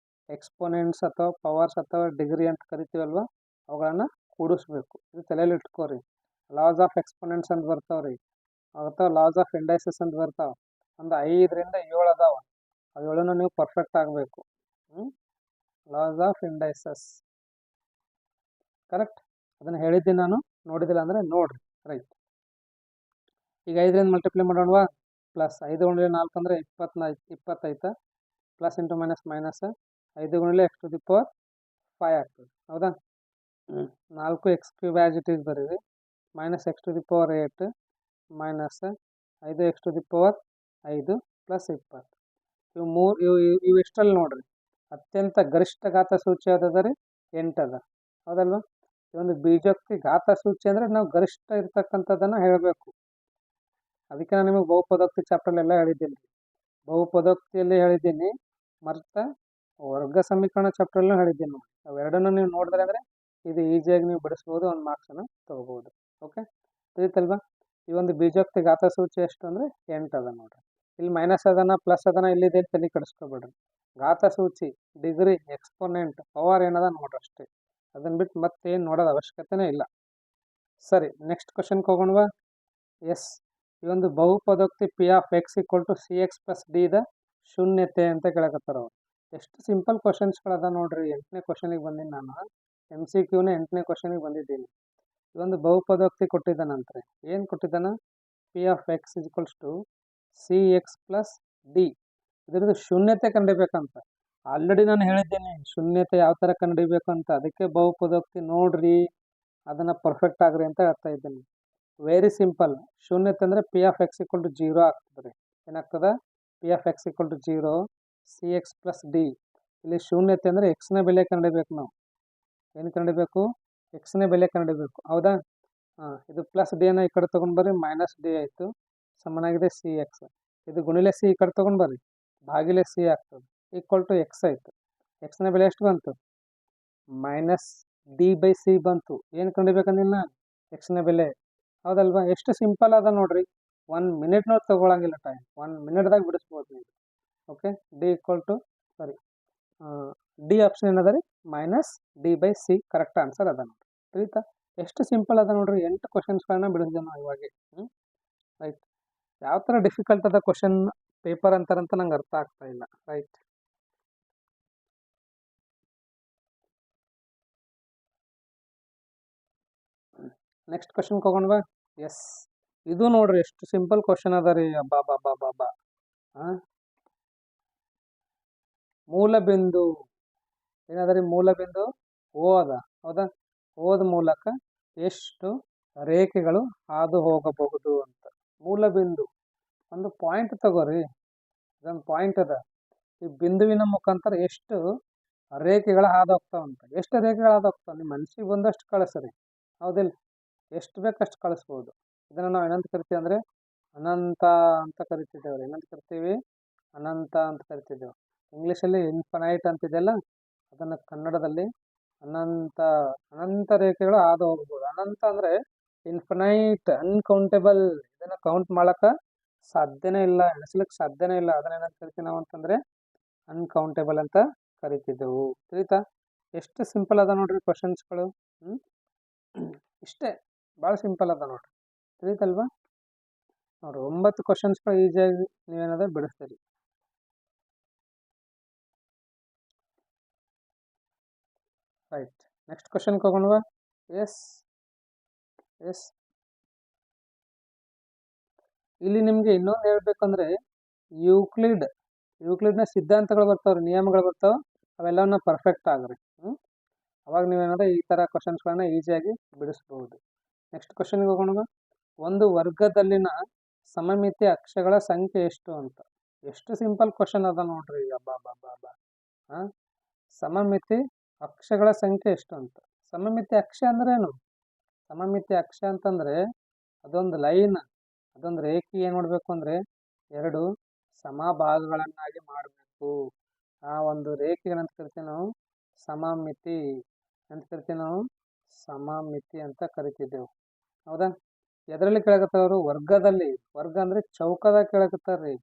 ಎಕ್ಸ್ಪೋನೆಂಟ್ಸ್ ಅಥವಾ ಪವರ್ಸ್ ಅಥವಾ ಡಿಗ್ರಿ ಅಂತ ಕರಿತೀವಲ್ವ, ಅವುಗಳನ್ನು ಕೂಡಿಸ್ಬೇಕು. ಇದು ತಲೆಯಲ್ಲಿ ಇಟ್ಕೋರಿ. ಲಾಸ್ ಆಫ್ ಎಕ್ಸ್ಪೋನೆಂಟ್ಸ್ ಅಂತ ಬರ್ತಾವ್ರಿ, ಅಥವಾ ಲಾಸ್ ಆಫ್ ಇಂಡೈಸಸ್ ಅಂತ ಬರ್ತಾವೆ. ಒಂದು 5 ರಿಂದ 7 ಅದಾವ. ಅವು 7 ನೀವು ಪರ್ಫೆಕ್ಟ್ ಆಗಬೇಕು. Loss of indices, correct. ಅದನ್ನು ಹೇಳಿದ್ದೀನಿ ನಾನು, ನೋಡಿದಿಲ್ಲ ಅಂದರೆ ನೋಡ್ರಿ, ರೈಟ್. ಈಗ 5ರಿಂದ ಮಲ್ಟಿಪ್ಲೈ ಮಾಡೋಣವಾ? ಪ್ಲಸ್ 5 ಗುಣಿಲೆ 4 ಅಂದರೆ 20 ಪ್ಲಸ್ ಇಂಟು ಮೈನಸ್ ಮೈನಸ್ 5 ಗುಣಿಲೆ x⁴ ಆಗ್ತದೆ. ಹೌದಾ? 4 X cube as it is ಬರೀರಿ. Minus x⁴ minus 5 x⁴ plus 20. ಇವು ಇಷ್ಟಲ್ಲಿ ನೋಡ್ರಿ, ಅತ್ಯಂತ ಗರಿಷ್ಠ ಘಾತ ಸೂಚಿ ಯಾವ್ದದ ರೀ? 8 ಅದ. ಹೌದಲ್ವ? ಈ ಒಂದು ಬೀಜೋಕ್ತಿ ಘಾತ ಸೂಚಿ ಅಂದರೆ ನಾವು ಗರಿಷ್ಠ ಇರ್ತಕ್ಕಂಥದ್ದನ್ನು ಹೇಳಬೇಕು. ಅದಕ್ಕೆ ನಾನು ನಿಮಗೆ ಬಹುಪದೋಕ್ತಿ ಚಾಪ್ಟರ್ಲೆಲ್ಲ ಹೇಳಿದ್ದೀನಿ. ಬಹುಪದೋಕ್ತಿಯಲ್ಲಿ ಹೇಳಿದ್ದೀನಿ, ಮತ್ತು ವರ್ಗ ಸಮೀಕರಣ ಚಾಪ್ಟರ್ಲ್ಲೂ ಹೇಳಿದ್ದೀನಿ. ಅವೆರಡನ್ನು ನೀವು ನೋಡಿದ್ರೆ ಅಂದರೆ ಇದು ಈಸಿಯಾಗಿ ನೀವು ಬಿಡಿಸ್ಬೋದು, ಒಂದು ಮಾರ್ಕ್ಸನ್ನು ತೊಗೋಬೋದು. ಓಕೆ, ತಿಳಿತಲ್ವಾ? ಈ ಒಂದು ಬೀಜೋಕ್ತಿ ಘಾತ ಸೂಚಿ ಎಷ್ಟು ಅಂದರೆ 8 ಅದ ನೋಡ್ರಿ. ಇಲ್ಲಿ ಮೈನಸ್ ಅದನ್ನ ಪ್ಲಸ್ ಅದನ್ನ ಇಲ್ಲಿದೆ ತಲೆ ಕೆಡಿಸ್ಕೊಬೇಡ್ರಿ. ಘಾತ ಸೂಚಿ, ಡಿಗ್ರಿ, ಎಕ್ಸ್ಪೋನೆಂಟ್, ಪವರ್ ಏನದ ನೋಡ್ರಿ ಅಷ್ಟೇ. ಅದನ್ನು ಬಿಟ್ಟು ಮತ್ತೇನು ನೋಡೋದು ಅವಶ್ಯಕತೆನೇ ಇಲ್ಲ. ಸರಿ, ನೆಕ್ಸ್ಟ್ ಕ್ವಶನ್ಗೆ ಹೋಗೋಣವಾ? ಎಸ್, ಈ ಒಂದು ಬಹುಪದೋಕ್ತಿ P of X = cx + d ದ ಶೂನ್ಯತೆ ಅಂತ ಕೇಳಕತ್ತಾರ ಅವ್ರು. ಎಷ್ಟು ಸಿಂಪಲ್ ಕ್ವಶನ್ಸ್ಗಳದ ನೋಡ್ರಿ. 8ನೇ ಕ್ವಶನಿಗೆ ಬಂದೀನಿ ನಾನು. MCQನ 8ನೇ ಕ್ವಶನಿಗೆ ಬಂದಿದ್ದೀನಿ. ಈ ಒಂದು ಬಹುಪದೋಕ್ತಿ ಕೊಟ್ಟಿದ್ದಾನಂತ್ರಿ. ಏನು ಕೊಟ್ಟಿದ್ದಾನ? P of X = cx + d. ಇದರದ್ದು ಶೂನ್ಯತೆ ಕಂಡಿಬೇಕಂತ. ಆಲ್ರೆಡಿ ನಾನು ಹೇಳಿದ್ದೇನೆ ಶೂನ್ಯತೆ ಯಾವ ಥರ ಕಂಡಿಬೇಕಂತ. ಅದಕ್ಕೆ ಬಹುಪದೋಕ್ತಿ ನೋಡ್ರಿ, ಅದನ್ನು ಪರ್ಫೆಕ್ಟ್ ಆಗ್ರಿ ಅಂತ ಹೇಳ್ತಾ ಇದ್ದೀನಿ. Very simple. ಶೂನ್ಯತೆ ಅಂದರೆ ಪಿ ಆಫ್ ಎಕ್ಸ್ = 0 ಆಗ್ತದೆ ರೀ. ಏನಾಗ್ತದ? P of X = 0, cx + d. ಇಲ್ಲಿ ಶೂನ್ಯತೆ ಅಂದರೆ ಎಕ್ಸ್ನ ಬೆಲೆ ಕಂಡಿಬೇಕು. ನಾವು ಏನು ಕಂಡಿಬೇಕು? ಎಕ್ಸ್ನ ಬೆಲೆ ಕಂಡಿಬೇಕು. ಹೌದಾ? ಇದು ಪ್ಲಸ್ ಡಿ ಅನ್ನ ಈ ಕಡೆ ತೊಗೊಂಡು ಬರ್ರಿ, ಮೈನಸ್ ಡಿ ಆಯಿತು, ಸಮನಾಗಿದೆ cx. ಇದು ಗುಣಿಲೆ ಸಿ ಈ ಕಡೆ ತೊಗೊಂಡು ಬರ್ರಿ, ಭಾಗಿಲೆ ಸಿ ಆಗ್ತದೆ, = ಎಕ್ಸ್ ಆಯಿತು. ಎಕ್ಸ್ನ ಬೆಲೆ ಎಷ್ಟು ಬಂತು? -d/c ಬಂತು. ಏನು ಕಂಡಿಬೇಕಂದಿಲ್ಲ? ಎಕ್ಸ್ನ ಬೆಲೆ. ಹೌದಲ್ವಾ? ಎಷ್ಟು ಸಿಂಪಲ್ ಅದ ನೋಡ್ರಿ. 1 ಮಿನಿಟ್ನೂ ತೊಗೊಳಂಗಿಲ್ಲ ಟೈಮ್. 1 ಮಿನಿಟ್ದಾಗ ಬಿಡಿಸ್ಬೋದು ನೀವು. ಓಕೆ, ಡಿ ಆಪ್ಷನ್ ಏನದ ರೀ? -d/c ಕರೆಕ್ಟ್ ಆನ್ಸರ್ ಅದ ನೋಡ್ರಿ. ತಿಳಿತಾ? ಎಷ್ಟು ಸಿಂಪಲ್ ಅದ ನೋಡ್ರಿ. 8 ಕ್ವಶನ್ಸ್ಗಳನ್ನ ಬಿಡಿಸಿದೆ ನಾವು ಇವಾಗೆ. ರೈಟ್. ಯಾವ ಥರ ಡಿಫಿಕಲ್ಟ್ ಅದ ಕ್ವಶನ್ ಪೇಪರ್ ಅಂತಾರಂತ ನಂಗೆ ಅರ್ಥ ಆಗ್ತಾ ಇಲ್ಲ. ರೈಟ್. ನೆಕ್ಸ್ಟ್ ಕ್ವಶನ್ಗೆ ಹೋಗೋಣವಾ? ಎಸ್, ಇದು ನೋಡ್ರಿ ಎಷ್ಟು ಸಿಂಪಲ್ ಕ್ವಶನ್ ಅದ ರೀ. ಅಬ್ಬಾ. ಮೂಲ ಬಿಂದು ಏನದ ರೀ? ಮೂಲ ಬಿಂದು ಓ ಅದ. ಹೌದಾ? ಓದ ಮೂಲಕ ಎಷ್ಟು ರೇಖೆಗಳು ಹಾದು ಹೋಗಬಹುದು ಅಂತ. ಮೂಲ ಬಿಂದು ಒಂದು ಪಾಯಿಂಟ್ ತಗೋರಿ. ಇದೊಂದು ಪಾಯಿಂಟ್ ಅದ. ಈ ಬಿಂದುವಿನ ಮುಖಾಂತರ ಎಷ್ಟು ರೇಖೆಗಳು ಹಾದು ಹೋಗ್ತಾವಂತ. ಎಷ್ಟು ರೇಖೆಗಳು ಹಾದು ಹೋಗ್ತಾವ? ನಿಮ್ಮ ಮನಸ್ಸಿಗೆ ಬಂದಷ್ಟು ಕಳಿಸ್ರಿ. ಹೌದಿಲ್ಲ? ಎಷ್ಟು ಬೇಕಷ್ಟು ಕಳಿಸ್ಬೋದು. ಇದನ್ನು ನಾವು ಏನಂತ ಕರಿತೀವಿ ಅಂದರೆ ಅನಂತ ಅಂತ ಕರಿತಿದ್ದೇವೆ. ಏನಂತ ಕರಿತೀವಿ? ಅನಂತ ಅಂತ ಕರಿತಿದ್ದೇವೆ. ಇಂಗ್ಲೀಷಲ್ಲಿ ಇನ್ಫನೈಟ್ ಅಂತಿದೆಯಲ್ಲ, ಅದನ್ನು ಕನ್ನಡದಲ್ಲಿ ಅನಂತ ಅನಂತ ರೇಖೆಗಳು ಹಾದು ಹೋಗ್ಬೋದು. ಅನಂತ ಅಂದರೆ ಇನ್ಫಿನೈಟ್, ಅನ್ಕೌಂಟೇಬಲ್. ಇದನ್ನು ಕೌಂಟ್ ಮಾಡೋಕೆ ಸಾಧ್ಯನೇ ಇಲ್ಲ, ಎಣಿಸ್ಲಿಕ್ಕೆ ಸಾಧ್ಯನೇ ಇಲ್ಲ. ಅದನ್ನೇನಂತ ಕರಿತೀವಿ ನಾವು ಅಂತಂದರೆ ಅನ್ಕೌಂಟೇಬಲ್ ಅಂತ ಕರಿತಿದ್ದೆವು. ತಿಳಿತಾ? ಎಷ್ಟು ಸಿಂಪಲ್ ಅದ ನೋಡ್ರಿ ಕ್ವಶನ್ಸ್ಗಳು. ಇಷ್ಟೇ, ಭಾಳ ಸಿಂಪಲ್ ಅದ ನೋಡ್ರಿ. ತಿಳಿತಲ್ವಾ? ನೋಡ್ರಿ 9 ಕ್ವಶನ್ಸ್ಗಳು ಈಸಿಯಾಗಿ ನೀವೇನದ ಬಿಡಿಸ್ತೀರಿ. ರೈಟ್, ನೆಕ್ಸ್ಟ್ ಕ್ವಶನ್ಗೆ ಹೋಗೋಣವಾ? ಎಸ್ ಎಸ್ ಇಲ್ಲಿ ನಿಮಗೆ ಇನ್ನೊಂದು ಹೇಳ್ಬೇಕಂದ್ರೆ ಯೂಕ್ಲಿಡ್ನ ಸಿದ್ಧಾಂತಗಳು ಬರ್ತಾವ್ರಿ, ನಿಯಮಗಳು ಬರ್ತಾವೆ. ಅವೆಲ್ಲವನ್ನ ಪರ್ಫೆಕ್ಟ್ ಆಗ್ರಿ. ಅವಾಗ ನೀವೇನಾದ್ರೆ ಈ ಥರ ಕ್ವಶನ್ಸ್ಗಳನ್ನ ಈಸಿಯಾಗಿ ಬಿಡಿಸ್ಬೋದು. ನೆಕ್ಸ್ಟ್ ಕ್ವಶನ್ಗೆ ಹೋಗೋಣ. ಒಂದು ವರ್ಗದಲ್ಲಿನ ಸಮಮಿತಿ ಅಕ್ಷಗಳ ಸಂಖ್ಯೆ ಎಷ್ಟು ಅಂತ. ಎಷ್ಟು ಸಿಂಪಲ್ ಕ್ವಶನ್ ಅದ ನೋಡ್ರಿ. ಅಬ್ಬಾ. ಸಮಮಿತಿ ಅಕ್ಷಗಳ ಸಂಖ್ಯೆ ಎಷ್ಟು ಅಂತ. ಸಮಮಿತಿ ಅಕ್ಷ ಅಂದ್ರೆ ಏನು? ಸಮಮಿತಿ ಅಕ್ಷ ಅಂತಂದ್ರೆ ಅದೊಂದು ಲೈನ್, ಅದೊಂದು ರೇಖೆ ಏನು ಮಾಡಬೇಕು ಅಂದರೆ 2 ಸಮಭಾಗಗಳನ್ನಾಗಿ ಮಾಡಬೇಕು. ಆ ಒಂದು ರೇಖೆಗಳಂತ ಕರಿತೀವಿ ನಾವು ಸಮಮಿತಿ ಅಂತ ಕರಿತೀವಿ ನಾವು ಸಮಮಿತಿ ಅಂತ ಕರಿತಿದ್ದೆವು. ಹೌದಾ? ಎದರಲ್ಲಿ ಕೇಳಕತ್ತವರು? ವರ್ಗದಲ್ಲಿ. ವರ್ಗ ಅಂದರೆ ಚೌಕದಾಗ ಕೇಳಕತ್ತಾರ್ರಿ.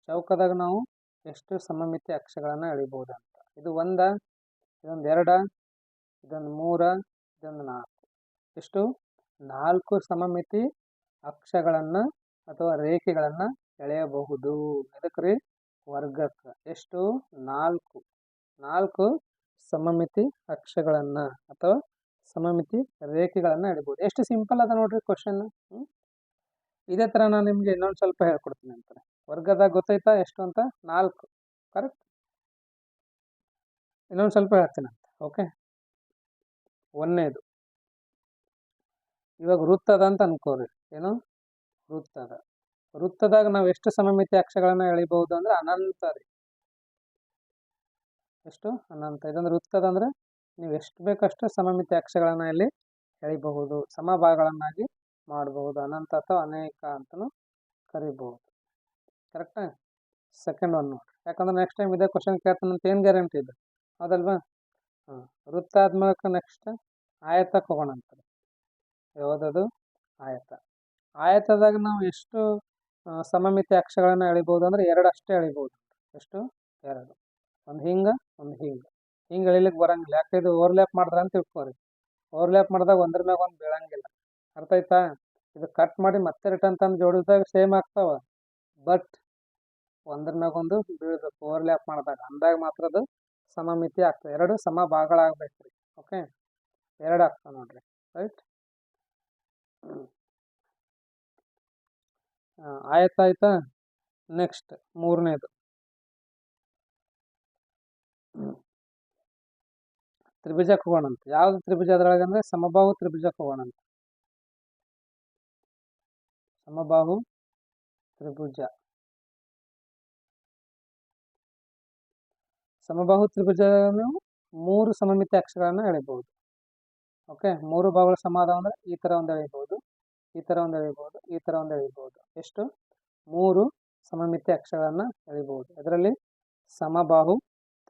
ಚೌಕದಾಗ ನಾವು ಎಷ್ಟು ಸಮಮಿತಿ ಅಕ್ಷಗಳನ್ನು ಎಳಿಬೋದಂತ. ಇದು 1, ಇದೊಂದು 2, ಇದೊಂದು 3, ಇದೊಂದು 4. ಎಷ್ಟು? 4 ಸಮಮಿತಿ ಅಕ್ಷಗಳನ್ನು ಅಥವಾ ರೇಖೆಗಳನ್ನು ಎಳೆಯಬಹುದು. ಎದಕ್ಕೆ ರೀ? ವರ್ಗಕ್ಕೆ. ಎಷ್ಟು? 4 ಸಮಮಿತಿ ಅಕ್ಷಗಳನ್ನು ಅಥವಾ ಸಮಮಿತಿ ರೇಖೆಗಳನ್ನು ಎಳಿಬಹುದು. ಎಷ್ಟು ಸಿಂಪಲ್ ಅದ ನೋಡ್ರಿ ಕ್ವಶನ್. ಇದೇ ಥರ ನಾನು ನಿಮಗೆ ಇನ್ನೊಂದು ಸ್ವಲ್ಪ ಹೇಳ್ಕೊಡ್ತೀನಿ ಅಂತಾರೆ. ವರ್ಗದಾಗ ಗೊತ್ತಾಯ್ತಾ ಎಷ್ಟು ಅಂತ? 4. ಕರೆಕ್ಟ್. ಇನ್ನೊಂದು ಸ್ವಲ್ಪ ಹೇಳ್ತೀನಿ ಅಂತ. ಓಕೆ, 1ನೇದು ಇವಾಗ ವೃತ್ತದ ಅಂತ ಅನ್ಕೋರಿ. ಏನು? ವೃತ್ತದಾಗ ನಾವು ಎಷ್ಟು ಸಮಮಿತಿ ಅಕ್ಷಗಳನ್ನು ಎಳಿಬಹುದು ಅಂದ್ರೆ ಅನಂತ ರೀ. ಎಷ್ಟು? ಅನಂತ. ಇದೊಂದು ವೃತ್ತದ ಅಂದ್ರೆ ನೀವು ಎಷ್ಟು ಬೇಕಷ್ಟು ಸಮಮಿತಿ ಅಕ್ಷಗಳನ್ನು ಇಲ್ಲಿ ಎಳಿಬಹುದು, ಸಮಭಾಗಗಳನ್ನಾಗಿ ಮಾಡಬಹುದು. ಅನಂತ ಅಥವಾ ಅನೇಕ ಅಂತಲೂ ಕರಿಬಹುದು. ಕರೆಕ್ಟಾ? ಸೆಕೆಂಡ್ ಒನ್ ನೋಡ್ರಿ. ಯಾಕಂದ್ರೆ ನೆಕ್ಸ್ಟ್ ಟೈಮ್ ಇದೇ ಕ್ವಶನ್ ಕೇಳ್ತಾನಂತ ಏನು ಗ್ಯಾರಂಟಿ ಇದೆ? ಹೌದಲ್ವಾ? ವೃತ್ತ ಆದ್ಮೇಲೆ ನೆಕ್ಸ್ಟ್ ಆಯತಕ್ಕೆ ಹೋಗೋಣ ಅಂತಾರೆ. ಯಾವುದದು? ಆಯತ. ಆಯತದಾಗ ನಾವು ಎಷ್ಟು ಸಮಮಿತಿ ಅಕ್ಷಗಳನ್ನು ಎಳಿಬಹುದು ಅಂದ್ರೆ 2 ಅಷ್ಟೇ ಎಳಿಬಹುದು. ಎಷ್ಟು? 2. ಒಂದು ಹಿಂಗೆ, ಒಂದು ಹಿಂಗೆ. ಹಿಂಗೆ ಎಳಿಲಿಕ್ಕೆ ಬರಂಗಿಲ್ಲ. ಯಾಕೆ? ಇದು ಓವರ್ಲ್ಯಾಪ್ ಮಾಡಿದ್ರೆ ಅಂತ ತಿಳ್ಕೊರಿ. ಓವರ್ಲ್ಯಾಪ್ ಮಾಡಿದಾಗ ಒಂದ್ರ ಮ್ಯಾಗ ಒಂದು ಬೀಳಂಗಿಲ್ಲ. ಅರ್ಥ ಆಯ್ತಾ? ಇದು ಕಟ್ ಮಾಡಿ ಮತ್ತೆ ರಿಟರ್ನ್ ತಂದು ಜೋಡಿಸಿದಾಗ ಸೇಮ್ ಆಗ್ತಾವ, ಬಟ್ ಒಂದ್ರ ಮ್ಯಾಗ ಒಂದು ಬೀಳ್ಬೇಕು ಓವರ್ಲ್ಯಾಪ್ ಮಾಡಿದಾಗ. ಅಂದಾಗ ಮಾತ್ರ ಅದು ಸಮಮಿತಿ ಆಗ್ತದೆ. 2 ಸಮಭಾಗಗಳಾಗಬೇಕು ರೀ. ಓಕೆ, 2 ಆಗ್ತಾವೆ ನೋಡ್ರಿ. ರೈಟ್. ಆಯ್ತು ಆಯ್ತಾ? ನೆಕ್ಸ್ಟ್ 3ನೇದು ತ್ರಿಭುಜಕ್ಕೆ ಹೋಗೋಣಂತ. ಯಾವ್ದು ತ್ರಿಭುಜ ಅದ್ರೊಳಗೆ ಅಂದ್ರೆ ಸಮಬಾಹು ತ್ರಿಭುಜಕ್ಕೆ ಹೋಗೋಣಂತ. ಸಮಬಾಹು ತ್ರಿಭುಜ. ಸಮಬಾಹು ತ್ರಿಭುಜ 3 ಸಮಮಿತಿ ಅಕ್ಷಗಳನ್ನು ಎಳಿಬಹುದು. ಓಕೆ, 3 ಬಾಹುಗಳು ಸಮ ಅದಾವ ಅಂದ್ರೆ ಈ ಥರ ಒಂದು ಎಳಿಬಹುದು, ಈ ಥರ ಒಂದು ಎಳಿಬಹುದು, ಈ ಥರ ಒಂದು ಎಳಿಬಹುದು. ಎಷ್ಟು? 3 ಸಮಮಿತಿ ಅಕ್ಷಗಳನ್ನು ಎಳಿಬಹುದು. ಅದರಲ್ಲಿ ಸಮಬಾಹು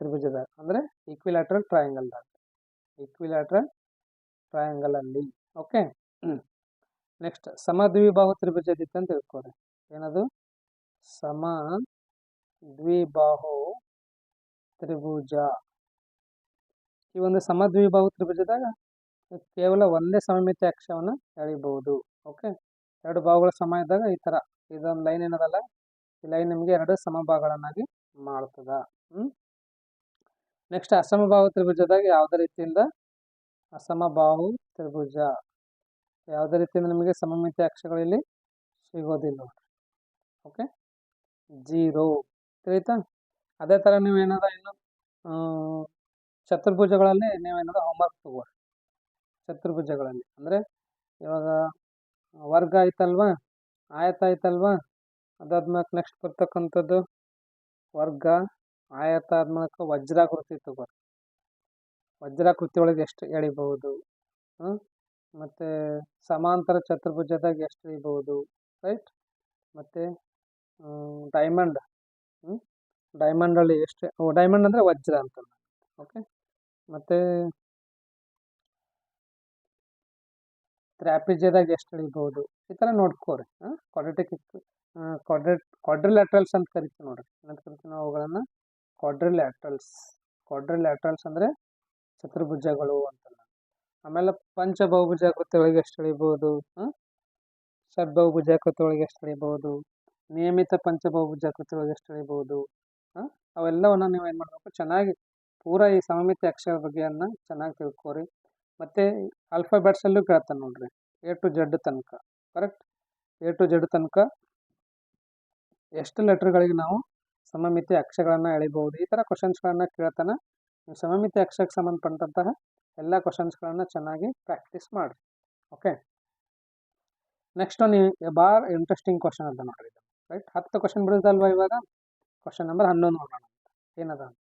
ತ್ರಿಭುಜದಾಗ ಅಂದ್ರೆ ಈಕ್ವಿಲ್ಯಾಟ್ರಲ್ ಟ್ರಯಾಂಗಲ್ದಾಗ, ಈಕ್ವಿಲ್ಯಾಟ್ರಲ್ ಟ್ರಯಾಂಗಲ್ ಅಲ್ಲಿ. ಓಕೆ. ನೆಕ್ಸ್ಟ್ ಸಮದ್ವಿಬಾಹು ತ್ರಿಭುಜದಿತ್ತು ಅಂತ ತಿಳ್ಕೊರಿ. ಏನದು? ಸಮ ದ್ವಿಬಾಹು ತ್ರಿಭುಜ. ಈ ಒಂದು ಸಮದ್ವಿಬಾಹು ತ್ರಿಭುಜದಾಗ ಕೇವಲ ಒಂದೇ ಸಮಮಿತಿ ಅಕ್ಷವನ್ನು ಎಳಿಬಹುದು. ಓಕೆ, 2 ಬಾಹುಗಳ ಸಮ ಇದ್ದಾಗ ಈ ಥರ ಇದೊಂದು ಲೈನ್ ಏನದಲ್ಲ, ಈ ಲೈನ್ ನಿಮಗೆ 2 ಸಮಭಾಗಗಳನ್ನಾಗಿ ಮಾಡ್ತದ. ನೆಕ್ಸ್ಟ್ ಅಸಮಬಾಹು ತ್ರಿಭುಜದಾಗ ಯಾವುದೇ ರೀತಿಯಿಂದ ಅಸಮಬಾಹು ತ್ರಿಭುಜ ಯಾವುದೇ ರೀತಿಯಿಂದ ನಿಮಗೆ ಸಮಮಿತಿ ಅಕ್ಷಗಳಲ್ಲಿ ಸಿಗೋದಿಲ್ಲ ನೋಡ್ರಿ. ಓಕೆ, 0. ತಿಳಿತಾ? ಅದೇ ಥರ ನೀವೇನಾದ ಇನ್ನು ಚತುರ್ಭುಜಗಳಲ್ಲಿ ನೀವೇನಾದ ಹೋಮ್ವರ್ಕ್ ತಗೋರಿ. ಚತುರ್ಭುಜಗಳಲ್ಲಿ ಅಂದರೆ ಇವಾಗ ವರ್ಗ ಆಯ್ತಲ್ವಾ, ಆಯತ ಆಯ್ತಲ್ವಾ, ಅದಾದ್ಮೇಲೆ ನೆಕ್ಸ್ಟ್ ಬರ್ತಕ್ಕಂಥದ್ದು ವರ್ಗ, ಆಯತ ಆದ್ಮೇಲೆ ವಜ್ರಾಕೃತಿ ತಗೋರಿ. ವಜ್ರಾಕೃತಿ ಒಳಗೆ ಎಷ್ಟು ಎಳಿಬಹುದು, ಮತ್ತು ಸಮಾಂತರ ಚತುರ್ಭುಜದಾಗ ಎಷ್ಟು ಎಳಿಬಹುದು. ರೈಟ್. ಮತ್ತು ಡೈಮಂಡ್, ಡೈಮಂಡಲ್ಲಿ ಎಷ್ಟು, ಡೈಮಂಡ್ ಅಂದರೆ ವಜ್ರ ಅಂತ. ಓಕೆ, ಮತ್ತು ತ್ರಾಪಿಜ್ಯದಾಗ ಎಷ್ಟು ಇಳಿಬೋದು ಈ ಥರ ನೋಡ್ಕೋರಿ. ಕ್ವಾಡ್ರಾಟಿಕ್ ಕ್ವಾಡ್ರಿಲ್ಯಾಟ್ರಲ್ಸ್ ಅಂತ ಕರಿತೀವಿ ನೋಡ್ರಿ. ಏನಂತ ಕರಿತೀವಿ ನಾವು ಅವುಗಳನ್ನು? ಕ್ವಾಡ್ರಿಲ್ಯಾಟ್ರಲ್ಸ್ ಅಂದರೆ ಚತುರ್ಭುಜಗಳು ಅಂತ. ಆಮೇಲೆ ಪಂಚಬಹುಭುಜಾಕೃತಿ ಒಳಗೆ ಎಷ್ಟು ಇಳಿಬೋದು, ಷಡ್ಬಹುಭುಜಾಕೃತಿ ಒಳಗೆ ಎಷ್ಟು ಇಳಿಬೋದು, ನಿಯಮಿತ ಪಂಚಬಹುಭುಜಾಕೃತಿ ಒಳಗೆ ಎಷ್ಟು ಇಳಿಬೋದು, ಅವೆಲ್ಲವನ್ನು ನೀವು ಏನು ಮಾಡಬೇಕು, ಚೆನ್ನಾಗಿ ಪೂರಾ ಈ ಸಮಮಿತಿ ಅಕ್ಷರ ಬಗ್ಗೆಯನ್ನು ಚೆನ್ನಾಗಿ ತಿಳ್ಕೊರಿ. ಮತ್ತು ಆಲ್ಫಾಬೆಟ್ಸಲ್ಲೂ ಕೇಳ್ತಾನೆ ನೋಡ್ರಿ, A to Z ತನಕ. ಕರೆಕ್ಟ್? A to Z ತನಕ ಎಷ್ಟು ಲೆಟರ್ಗಳಿಗೆ ನಾವು ಸಮಮಿತಿ ಅಕ್ಷರಗಳನ್ನು ಎಳಿಬಹುದು, ಈ ಥರ ಕ್ವಶನ್ಸ್ಗಳನ್ನು ಕೇಳ್ತಾನೆ. ನೀವು ಸಮಮಿತಿ ಅಕ್ಷರಕ್ಕೆ ಸಂಬಂಧಪಟ್ಟಂತಹ ಎಲ್ಲ ಕ್ವಶನ್ಸ್ಗಳನ್ನು ಚೆನ್ನಾಗಿ ಪ್ರಾಕ್ಟೀಸ್ ಮಾಡಿರಿ. ಓಕೆ, ನೆಕ್ಸ್ಟ್ ನೀವು ಭಾಳ ಇಂಟ್ರೆಸ್ಟಿಂಗ್ ಕ್ವಶನ್ ಅದ ನೋಡ್ರಿ ಇದು. ರೈಟ್, 10 ಕ್ವಶನ್ ಬಿಡೋದಲ್ವ ಇವಾಗ. ಕ್ವಶನ್ ನಂಬರ್ 11 ನೋಡೋಣ ಏನದ ಅಂತ.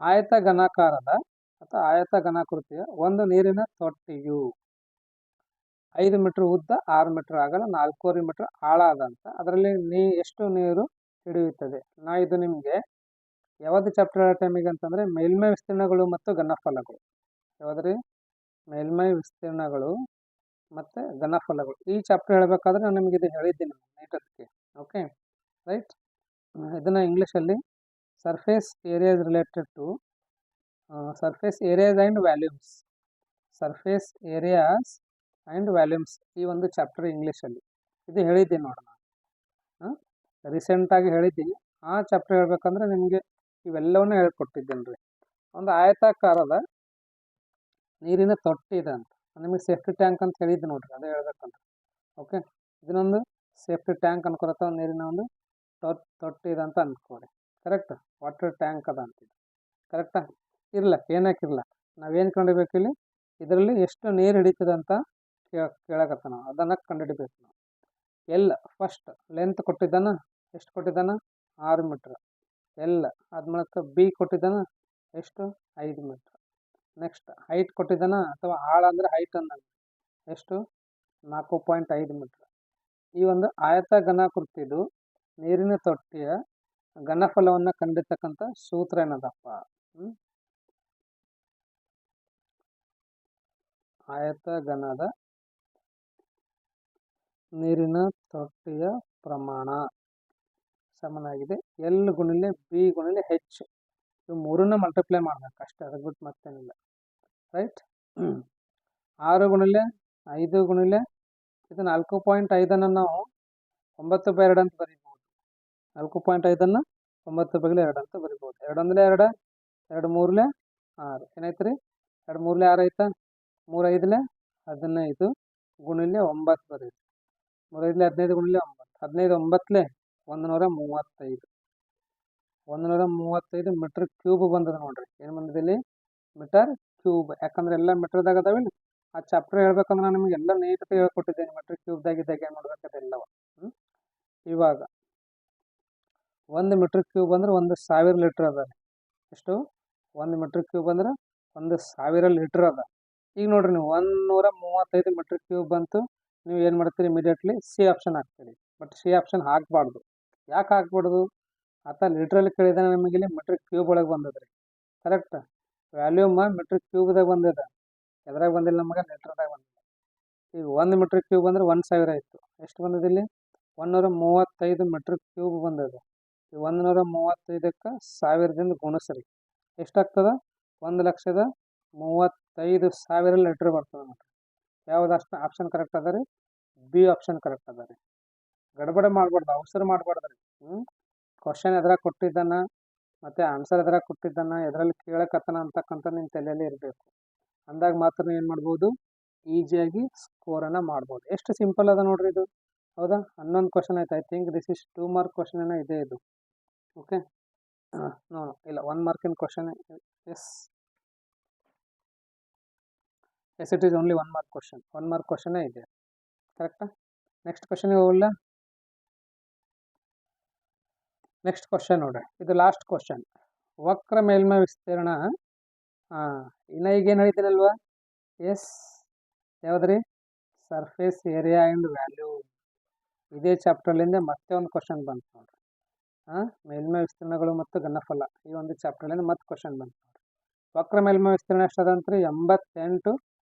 ಆಯತ ಘನಾಕಾರದ ಅಥವಾ ಆಯತ ಘನಾಕೃತಿಯ ಒಂದು ನೀರಿನ ತೊಟ್ಟಿಯು 5 ಮೀಟರ್ ಉದ್ದ, 6 ಮೀಟರ್ ಅಗಲ, 4.25 ಮೀಟರ್ ಆಳ ಅದಂತ. ಅದರಲ್ಲಿ ಎಷ್ಟು ನೀರು ಹಿಡಿಯುತ್ತದೆ? ನಾ ಇದು ನಿಮಗೆ ಯಾವುದು ಚಾಪ್ಟರ್ ಹೇಳೋ ಟೈಮಿಗೆ ಅಂತಂದರೆ ಮೇಲ್ಮೈ ವಿಸ್ತೀರ್ಣಗಳು ಮತ್ತು ಘನಫಲಗಳು. ಯಾವುದ್ರಿ? ಮೇಲ್ಮೈ ವಿಸ್ತೀರ್ಣಗಳು ಮತ್ತು ಘನಫಲಗಳು. ಈ ಚಾಪ್ಟರ್ ಹೇಳಬೇಕಾದ್ರೆ ನಾನು ನಿಮಗೆ ಇದು ಹೇಳಿದ್ದೀನಿ ನೀಟಕ್ಕೆ. Okay, right. ಇದನ್ನು ಇಂಗ್ಲೀಷಲ್ಲಿ surface area is related to surface areas and volumes. Surface areas and volumes ಈ ಒಂದು ಚಾಪ್ಟರ್ ಇಂಗ್ಲೀಷಲ್ಲಿ ಇದು ಹೇಳಿದ್ದೀನಿ ನೋಡೋಣ. ರೀಸೆಂಟಾಗಿ ಹೇಳಿದ್ದೀನಿ. ಆ ಚಾಪ್ಟರ್ ಹೇಳ್ಬೇಕಂದ್ರೆ ನಿಮಗೆ ಇವೆಲ್ಲವನ್ನೂ ಹೇಳ್ಕೊಟ್ಟಿದ್ದೇನೆ ರೀ. ಒಂದು ಆಯತಾಕಾರದ ನೀರಿನ ತೊಟ್ಟಿ ಇದೆ ಅಂತ, ನಿಮಗೆ ಸೇಫ್ಟಿ ಟ್ಯಾಂಕ್ ಅಂತ ಹೇಳಿದ್ದು ನೋಡ್ರಿ, ಅದೇ ಹೇಳ್ಬೇಕಂತ. ಓಕೆ, ಇದನ್ನೊಂದು ಸೇಫ್ಟಿ ಟ್ಯಾಂಕ್ ಅನ್ಕೊಳತ್ತ, ಒಂದು ನೀರಿನ ಒಂದು ತೊಟ್ಟಿ ಇದೆ ಅಂತ ಅಂದ್ಕೊಡಿ. ಕರೆಕ್ಟ್? ವಾಟರ್ ಟ್ಯಾಂಕ್ ಅದ ಅಂತಿದೆ. ಕರೆಕ್ಟಾ? ಇರ್ಲಕ್ಕೆ ಏನಕ್ಕಿರ್ಲಕ್ಕೆ ನಾವೇನು ಕಂಡುಹಿಡಬೇಕು ಇಲ್ಲಿ, ಇದರಲ್ಲಿ ಎಷ್ಟು ನೀರು ಹಿಡಿತದೆ ಅಂತ ಕೇಳಕತ್ತ ನಾವು, ಅದನ್ನು ಕಂಡುಹಿಡಬೇಕು ನಾವು. ಎಲ್ಲ ಫಸ್ಟ್ ಲೆಂತ್ ಕೊಟ್ಟಿದ್ದಾನ, ಎಷ್ಟು ಕೊಟ್ಟಿದ್ದಾನ? 6 ಮೀಟ್ರ್. ಎಲ್ಲ ಆದ್ಮೇಲೆ ಬಿ ಕೊಟ್ಟಿದ್ದಾನ ಎಷ್ಟು? 5 ಮೀಟ್ರ್. ನೆಕ್ಸ್ಟ್ ಹೈಟ್ ಕೊಟ್ಟಿದ್ದಾನ, ಅಥವಾ ಆಳ ಅಂದರೆ ಹೈಟ್ ಅಂದ ಎಷ್ಟು? 4.5 ಮೀಟ್ರ್. ಈ ಒಂದು ಆಯತ ಘನಾಕೃತಿದು ನೀರಿನ ತೊಟ್ಟಿಯ ಘನಫಲವನ್ನು ಕಂಡಿರ್ತಕ್ಕಂಥ ಸೂತ್ರ ಏನದಪ್ಪ? ಆಯತ ಘನದ ನೀರಿನ ತೊಟ್ಟಿಯ ಪ್ರಮಾಣ ಸಮನಾಗಿದೆ L ಗುಣಿಲೆ B ಗುಣಿಲೆ H. ಇವು ಮೂರನ್ನ ಮಲ್ಟಿಪ್ಲೈ ಮಾಡ್ಬೇಕು ಅಷ್ಟೇ, ಅದಕ್ಕೆ ಬಿಟ್ಟು ಮತ್ತೇನಿಲ್ಲ. ರೈಟ್, 6 ಗುಣಿಲೆ 5 ಗುಣಿಲೆ ಇದು 4.5 ನಾವು 9/2 ಅಂತ ಬರಿಬೋದು. 4.5 9/2 ಅಂತ ಬರಿಬೋದು. 2 ಅಂದರೆ 2, 2 3 6 ಏನಾಯ್ತು ರೀ? 2 3 6 ಆಯ್ತಾ? 3 5 15 ಗುಣಿಲೆ 9 ಬರೀರಿ. 3 5 15 ಗುಣಿಲೆ 9, 15 9 135. 135 ಮೀಟರ್ ಕ್ಯೂಬ್ ಬಂದದ ನೋಡ್ರಿ. ಏನು ಬಂದಿದೆ ಇಲ್ಲಿ? Metre cube. ಯಾಕಂದ್ರೆ ಎಲ್ಲ ಮೀಟರ್ದಾಗ ಅದಾವಿಲ್ಲ. ಆ ಚಾಪ್ಟರ್ ಹೇಳ್ಬೇಕಂದ್ರೆ ನಾನು ನಿಮಗೆ ಎಲ್ಲ ನೀಟಾಗಿ ಹೇಳ್ಕೊಟ್ಟಿದ್ದೇನೆ. ಮೀಟರ್ ಕ್ಯೂಬ್ದಾಗ ಇದ್ದಾಗ ಏನು ಮಾಡ್ಬೇಕದೆಲ್ಲವ. ಇವಾಗ 1 ಮೀಟರ್ ಕ್ಯೂಬ್ ಅಂದ್ರೆ 1000 ಲೀಟ್ರ್ ಅದ. ಎಷ್ಟು? 1 ಮೀಟರ್ ಕ್ಯೂಬ್ ಅಂದ್ರೆ 1000 ಲೀಟ್ರ್ ಅದ. ಈಗ ನೋಡ್ರಿ, ನೀವು 135 ಮೀಟರ್ ಕ್ಯೂಬ್ ಬಂತು, ನೀವು ಏನು ಮಾಡ್ತೀರಿ? ಇಮಿಡಿಯೇಟ್ಲಿ ಸಿ ಆಪ್ಷನ್ ಹಾಕ್ತೀರಿ. ಬಟ್ ಸಿ ಆಪ್ಷನ್ ಹಾಕಬಾರ್ದು. ಯಾಕೆ ಹಾಕ್ಬಾರ್ದು? ಆತ ಲೀಟ್ರಲ್ಲಿ ಕೇಳಿದಾನೆ, ನಮಗೆ ಇಲ್ಲಿ ಮೀಟರ್ ಕ್ಯೂಬ್ ಒಳಗೆ ಬಂದದ್ರಿ. ಕರೆಕ್ಟ್? ವ್ಯಾಲ್ಯೂಮ್ ಮೀಟರ್ ಕ್ಯೂಬ್ದಾಗ ಬಂದಿದೆ, ಎದ್ರಾಗ ಬಂದಿಲ್ಲ ನಮಗೆ? ಲೀಟ್ರ್ದಾಗ ಬಂದಿದೆ. ಈಗ 1 ಮೀಟರ್ ಕ್ಯೂಬ್ ಅಂದ್ರೆ 1000 ಆಯಿತು. ಎಷ್ಟು ಬಂದಿದೆ ಇಲ್ಲಿ? 135 ಮೀಟರ್ ಕ್ಯೂಬ್ ಬಂದಿದೆ. ಈ 135ಕ್ಕೆ 1000ದಿಂದ ಗುಣಿಸ್ರಿ, ಎಷ್ಟಾಗ್ತದೆ? 1,35,000 ಲೀಟ್ರ್ ಬರ್ತದೆ ನೋಡ್ರಿ. ಯಾವ್ದು ಅಷ್ಟು ಆಪ್ಷನ್ ಕರೆಕ್ಟ್ ಅದ ರೀ? ಬಿ ಆಪ್ಷನ್ ಕರೆಕ್ಟ್ ಅದ ರೀ. ಗಡಬಡ ಮಾಡ್ಬಾರ್ದು, ಅವಸರ ಮಾಡ್ಬಾರ್ದು ರೀ. ಕ್ವಶನ್ ಎದ್ರಾಗ ಕೊಟ್ಟಿದ್ದಾನ ಮತ್ತು ಆನ್ಸರ್ ಎದ್ರಾಗ ಕೊಟ್ಟಿದ್ದಾನ, ಎದ್ರಲ್ಲಿ ಕೇಳಕತ್ತಾನ ಅಂತಕ್ಕಂಥ ನಿಮ್ಮ ತಲೆಯಲ್ಲಿ ಇರಬೇಕು. ಅಂದಾಗ ಮಾತ್ರ ನೀವು ಏನು ಮಾಡ್ಬೋದು? ಈಸಿಯಾಗಿ ಸ್ಕೋರನ್ನು ಮಾಡ್ಬೋದು. ಎಷ್ಟು ಸಿಂಪಲ್ ಅದ ನೋಡ್ರಿ ಇದು. ಹೌದಾ? 11 ಕ್ವಶನ್ ಆಯ್ತು. I think this is 2 mark question ಏನೋ ಇದೆ ಇದು. ಓಕೆ, ನೋ ಇಲ್ಲ, 1 ಮಾರ್ಕಿನ question. Yes yes, it is only 1 mark question. 1 mark ಕ್ವಶನೇ ಇದೆ. ಕರೆಕ್ಟಾ? ನೆಕ್ಸ್ಟ್ ಕ್ವಶನ್ಗೆ ಹೋಗಲ್ಲ. ನೆಕ್ಸ್ಟ್ ಕ್ವಶನ್ ನೋಡ್ರಿ, ಇದು ಲಾಸ್ಟ್ ಕ್ವಶನ್. ವಕ್ರ ಮೇಲ್ಮೈ ವಿಸ್ತೀರ್ಣ. ಇನ್ನು ಈಗೇನು ಹೇಳಿದ್ದೀನಲ್ವಾ? ಎಸ್, ಯಾವುದ್ರಿ? Surface area and value. ಇದೇ ಚಾಪ್ಟರ್ಲಿಂದ ಮತ್ತೆ ಒಂದು ಕ್ವಶನ್ ಬಂತು ನೋಡ್ರಿ. ಮೇಲ್ಮೈ ವಿಸ್ತೀರ್ಣಗಳು ಮತ್ತು ಘನಫಲ, ಈ ಒಂದು ಚಾಪ್ಟರ್ಲಿಂದ ಮತ್ತೆ ಕ್ವಶನ್ ಬಂತು ನೋಡ್ರಿ. ವಕ್ರ ಮೇಲ್ಮೈ ವಿಸ್ತೀರ್ಣ ಎಷ್ಟದಂತ್ರಿ? 88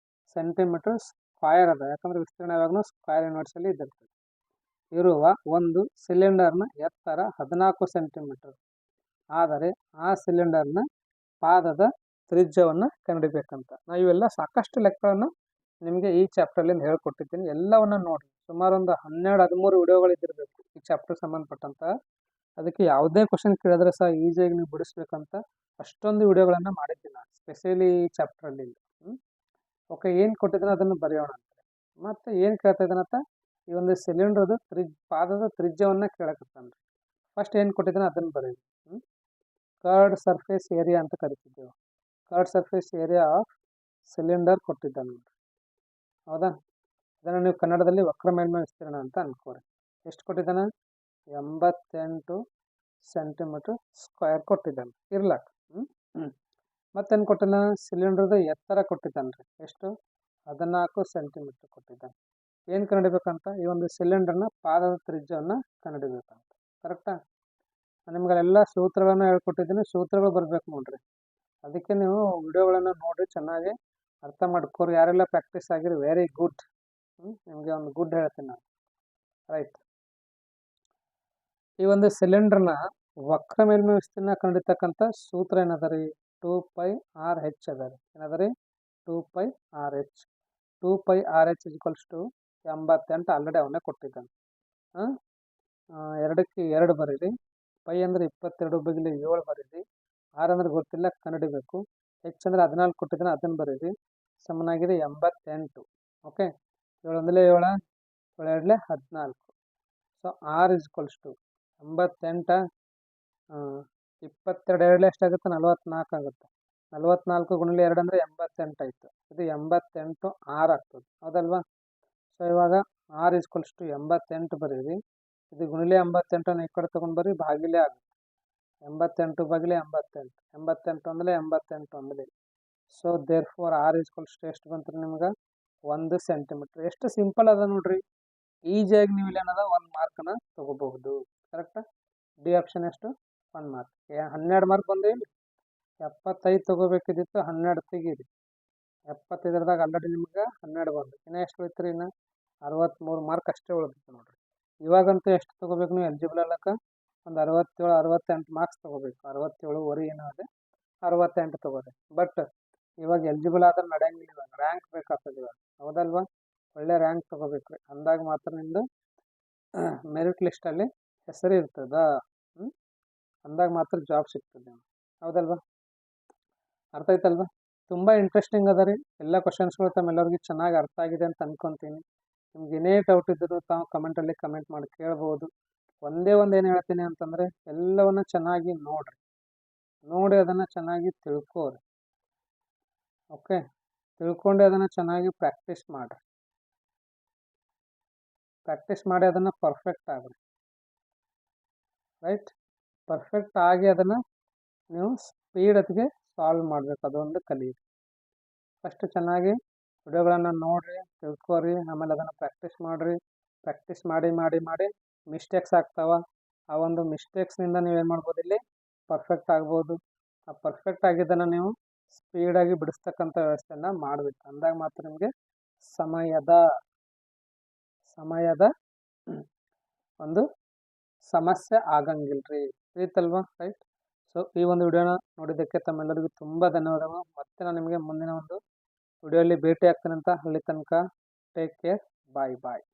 ಸೆಂಟಿಮೀಟರ್ ಸ್ಕ್ವಯರ್ ಅದ, ಯಾಕಂದ್ರೆ ವಿಸ್ತೀರ್ಣ ಯಾವಾಗಲೂ ಸ್ಕ್ವಯರ್ ಯೂನಿಟ್ಸಲ್ಲಿ ಇದ್ದಿರ್ತದೆ. ಇರುವ ಒಂದು ಸಿಲಿಂಡರ್ನ ಎತ್ತರ 14 ಸೆಂಟಿಮೀಟರ್ ಆದರೆ ಆ ಸಿಲಿಂಡರ್ನ ಪಾದದ ತ್ರಿಜ್ಯವನ್ನು ಕಂಡುಹಿಡಿಬೇಕಂತ. ನಾವು ಇವೆಲ್ಲ ಸಾಕಷ್ಟು ಲೆಕ್ಕಗಳನ್ನು ನಿಮಗೆ ಈ ಚಾಪ್ಟರ್ಲಿಂದ ಹೇಳ್ಕೊಟ್ಟಿದ್ದೀನಿ. ಎಲ್ಲವನ್ನು ನೋಡಿ, ಸುಮಾರು ಒಂದು 12-13 ವಿಡಿಯೋಗಳಿದ್ದಿರಬೇಕು ಈ ಚಾಪ್ಟರ್ ಸಂಬಂಧಪಟ್ಟಂತ. ಅದಕ್ಕೆ ಯಾವುದೇ ಕ್ವಶನ್ ಕೇಳಿದ್ರೆ ಸಹ ಈಸಿಯಾಗಿ ನೀವು ಬಿಡಿಸ್ಬೇಕಂತ ಅಷ್ಟೊಂದು ವಿಡಿಯೋಗಳನ್ನು ಮಾಡಿದ್ದೀನಿ ನಾನು ಸ್ಪೆಷಲಿ ಈ ಚಾಪ್ಟ್ರಲ್ಲಿ. ಓಕೆ, ಏನು ಕೊಟ್ಟಿದ್ದಾನೆ ಅದನ್ನು ಬರೆಯೋಣ ಅಂತ. ಮತ್ತು ಏನು ಕೇಳ್ತಾ ಇದ್ದಾನಂತ, ಈ ಒಂದು ಸಿಲಿಂಡ್ರದು ಪಾದದ ತ್ರಿಜ್ಯವನ್ನು ಕೇಳಕತ್ತಾನ. ಫಸ್ಟ್ ಏನು ಕೊಟ್ಟಿದ್ದಾನೆ ಅದನ್ನು ಬರೆಯಿರಿ. ಕರ್ಡ್ ಸರ್ಫೇಸ್ ಏರಿಯಾ ಅಂತ ಕರಿತಿದ್ದೇವೆ. Curved surface area of cylinder ಕೊಟ್ಟಿದ್ದಾನೆ ನೋಡ್ರಿ, ಹೌದಾ? ಇದನ್ನು ನೀವು ಕನ್ನಡದಲ್ಲಿ ವಕ್ರ ಮೇಲ್ಮೈ ವಿಸ್ತೀರ್ಣ ಅಂತ ಅನ್ಕೋರಿ. ಎಷ್ಟು ಕೊಟ್ಟಿದ್ದಾನೆ? 88 ಸೆಂಟಿಮೀಟರ್ ಸ್ಕ್ವಯರ್ ಕೊಟ್ಟಿದ್ದಾನೆ ಇರ್ಲಾಕ. ಮತ್ತೇನು ಕೊಟ್ಟಿದ್ದಾನೆ? ಸಿಲಿಂಡ್ರದ ಎತ್ತರ ಕೊಟ್ಟಿದ್ದಾನೆ ರೀ. ಎಷ್ಟು? 14 ಸೆಂಟಿಮೀಟರ್ ಕೊಟ್ಟಿದ್ದಾನೆ. ಏನು ಕಂಡುಹಿಡಿಬೇಕಂತ? ಈ ಒಂದು ಸಿಲಿಂಡರ್ನ ಪಾದದ ತ್ರಿಜ್ಯವನ್ನು ಕಂಡುಹಿಡಿಬೇಕಂತ. ಕರೆಕ್ಟಾ? ನಿಮ್ಗೆಲ್ಲ ಸೂತ್ರಗಳನ್ನು ಹೇಳ್ಕೊಟ್ಟಿದ್ದೀನಿ, ಸೂತ್ರಗಳು ಬರಬೇಕು ನೋಡ್ರಿ. ಅದಕ್ಕೆ ನೀವು ವಿಡಿಯೋಗಳನ್ನು ನೋಡಿರಿ, ಚೆನ್ನಾಗಿ ಅರ್ಥ ಮಾಡ್ಕೋರಿ. ಯಾರೆಲ್ಲ ಪ್ರಾಕ್ಟೀಸ್ ಆಗಿರಿ ವೆರಿ ಗುಡ್. ನಿಮಗೆ ಒಂದು ಗುಡ್ ಹೇಳ್ತೀನಿ ನಾನು. ರೈಟ್, ಈ ಒಂದು ಸಿಲಿಂಡರ್ನ ವಕ್ರ ಮೇಲ್ಮೈ ವಿಸ್ತೀರ್ಣ ಕಂಡಿರ್ತಕ್ಕಂಥ ಸೂತ್ರ ಏನದ ರೀ? 2πr(h) ಅದ ರೀ. ಏನದ ರೀ? 2πr(h). 2πr(h) = 88. ಆಲ್ರೆಡಿ ಅವನೇ ಕೊಟ್ಟಿದ್ದಾನೆ. 2ಕ್ಕೆ 2 ಬರೀರಿ. ಪೈ ಅಂದರೆ 22/7 ಬರೀರಿ. ಆರ್ ಅಂದ್ರೆ ಗೊತ್ತಿಲ್ಲ, ಕಂಡುಹಿಡಿಬೇಕು. ಹೆಚ್ ಅಂದರೆ 14 ಕೊಟ್ಟಿದ್ದಾನೆ, ಅದನ್ನು ಬರೀರಿ. ಸಮನಾಗಿದೆ 88. ಓಕೆ, 7 1 7, 7 2 14. So R = 88. 22 2 ಎಷ್ಟಾಗುತ್ತೆ? 44 ಆಗುತ್ತೆ. 44 × 2 ಅಂದರೆ 88 ಆಯಿತು. ಇದು 88 ಆರ್ ಆಗ್ತದೆ, ಹೌದಲ್ವಾ? ಸೊ ಇವಾಗ ಆರ್ = 88 ಬರೀರಿ. ಇದು ಗುಣಿಲೆ 88 ಈ ಕಡೆ ತೊಗೊಂಡು ಬರ್ರಿ, ಭಾಗಿಲೆ ಆಗುತ್ತೆ. 88 / 88. 88 ಅಂದರೆ 88 ಅಂದರೆ. ಸೊ ದೇರ್ ಫೋರ್ ಆರ್ = ಎಷ್ಟು ಬಂತು ನಿಮ್ಗೆ? 1 ಸೆಂಟಿಮೀಟರ್. ಎಷ್ಟು ಸಿಂಪಲ್ ಅದ ನೋಡ್ರಿ. ಈಸಿಯಾಗಿ ನೀವು ಇಲ್ಲೇನದ 1 ಮಾರ್ಕನ್ನು ತೊಗೋಬಹುದು. ಕರೆಕ್ಟಾ? ಡಿ ಆಪ್ಷನ್ ಎಷ್ಟು? 1 ಮಾರ್ಕ್. 12 ಮಾರ್ಕ್ ಬಂದು ಇಲ್ಲಿ 75 ತೊಗೋಬೇಕಿದ್ದಿತ್ತು, 12 ತೆಗೀರಿ. 75ದಾಗ ಆಲ್ರೆಡಿ ನಿಮ್ಗೆ 12 ಬಂದು, ಇನ್ನೂ ಎಷ್ಟು ಉಳಿತು ರೀ? ಇನ್ನು 63 ಮಾರ್ಕ್ ಅಷ್ಟೇ ಉಳಿದಿತ್ತು ನೋಡ್ರಿ. ಇವಾಗಂತೂ ಎಷ್ಟು ತೊಗೋಬೇಕು ನೀವು ಎಲಿಜಿಬಲ್ ಅಲ್ಲಕ್ಕ? ಒಂದು 67 68 ಮಾರ್ಕ್ಸ್ ತೊಗೋಬೇಕು. 67 ಏನೋ ಅದೇ 68 ತೊಗೋರಿ. ಬಟ್ ಇವಾಗ ಎಲಿಜಿಬಲ್ ಆದ್ರೆ ನಡೆಯಂಗಿಲ್ಲ, ಇವಾಗ ರ್ಯಾಂಕ್ ಬೇಕಾಗ್ತದೆ ಇವಾಗ, ಹೌದಲ್ವಾ? ಒಳ್ಳೆ ರ್ಯಾಂಕ್ ತೊಗೋಬೇಕು ರೀ. ಅಂದಾಗ ಮಾತ್ರ ನಿಮ್ಮದು ಮೆರಿಟ್ ಲಿಸ್ಟಲ್ಲಿ ಹೆಸರು ಇರ್ತದ. ಅಂದಾಗ ಮಾತ್ರ ಜಾಬ್ ಸಿಗ್ತದೆ, ಹೌದಲ್ವಾ? ಅರ್ಥ ಆಯ್ತಲ್ವಾ? ತುಂಬ ಇಂಟ್ರೆಸ್ಟಿಂಗ್ ಅದ ರೀ. ಎಲ್ಲ ಕ್ವಶನ್ಸ್ಗಳು ತಮ್ಮೆಲ್ಲರಿಗೂ ಚೆನ್ನಾಗಿ ಅರ್ಥ ಆಗಿದೆ ಅಂತ ಅನ್ಕೊತೀನಿ. ನಿಮ್ಗೆ ಏನೇ ಡೌಟ್ ಇದ್ದರೂ ತಾವು ಕಮೆಂಟಲ್ಲಿ ಕಮೆಂಟ್ ಮಾಡಿ ಕೇಳ್ಬೋದು. ಒಂದೇ ಒಂದು ಏನು ಹೇಳ್ತೀನಿ ಅಂತಂದರೆ, ಎಲ್ಲವನ್ನು ಚೆನ್ನಾಗಿ ನೋಡ್ರಿ, ನೋಡಿ ಅದನ್ನು ಚೆನ್ನಾಗಿ ತಿಳ್ಕೋರಿ. ಓಕೆ, ತಿಳ್ಕೊಂಡು ಅದನ್ನು ಚೆನ್ನಾಗಿ ಪ್ರಾಕ್ಟೀಸ್ ಮಾಡಿರಿ. ಪ್ರಾಕ್ಟೀಸ್ ಮಾಡಿ ಅದನ್ನು ಪರ್ಫೆಕ್ಟ್ ಆಗ್ರಿ. ರೈಟ್, ಪರ್ಫೆಕ್ಟ್ ಆಗಿ ಅದನ್ನು ನೀವು ಸ್ಪೀಡ್ ಹೊತ್ತಿಗೆ ಸಾಲ್ವ್ ಮಾಡಬೇಕು, ಅದೊಂದು ಕಲೀರಿ. ಫಸ್ಟ್ ಚೆನ್ನಾಗಿ ವಿಡಿಯೋಗಳನ್ನು ನೋಡಿರಿ, ತಿಳ್ಕೊರಿ, ಆಮೇಲೆ ಅದನ್ನು ಪ್ರಾಕ್ಟೀಸ್ ಮಾಡಿರಿ. ಪ್ರಾಕ್ಟೀಸ್ ಮಾಡಿ ಮಾಡಿ ಮಾಡಿ ಮಿಸ್ಟೇಕ್ಸ್ ಆಗ್ತಾವ. ಆ ಒಂದು ಮಿಸ್ಟೇಕ್ಸ್ನಿಂದ ನೀವೇನು ಮಾಡ್ಬೋದು? ಇಲ್ಲಿ ಪರ್ಫೆಕ್ಟ್ ಆಗ್ಬೋದು. ಆ ಪರ್ಫೆಕ್ಟ್ ಆಗಿದ್ದನ್ನು ನೀವು ಸ್ಪೀಡಾಗಿ ಬಿಡಿಸ್ತಕ್ಕಂಥ ವ್ಯವಸ್ಥೆಯನ್ನು ಮಾಡಬೇಕು. ಅಂದಾಗ ಮಾತ್ರ ನಿಮಗೆ ಸಮಯದ ಒಂದು ಸಮಸ್ಯೆ ಆಗಂಗಿಲ್ಲ ರೀ. ತಿಳಿತಲ್ವಾ? ರೈಟ್. ಸೊ ಈ ಒಂದು ವಿಡಿಯೋನ ನೋಡಿದ್ದಕ್ಕೆ ತಮ್ಮೆಲ್ಲರಿಗೂ ತುಂಬ ಧನ್ಯವಾದಗಳು. ಮತ್ತೆ ನಾನು ನಿಮಗೆ ಮುಂದಿನ ಒಂದು ವಿಡಿಯೋಲಿ ಭೇಟಿ ಆಗ್ತೀನಂತ. ಅಲ್ಲಿ ತನಕ ಟೇಕ್ ಕೇರ್, ಬಾಯ್ ಬಾಯ್.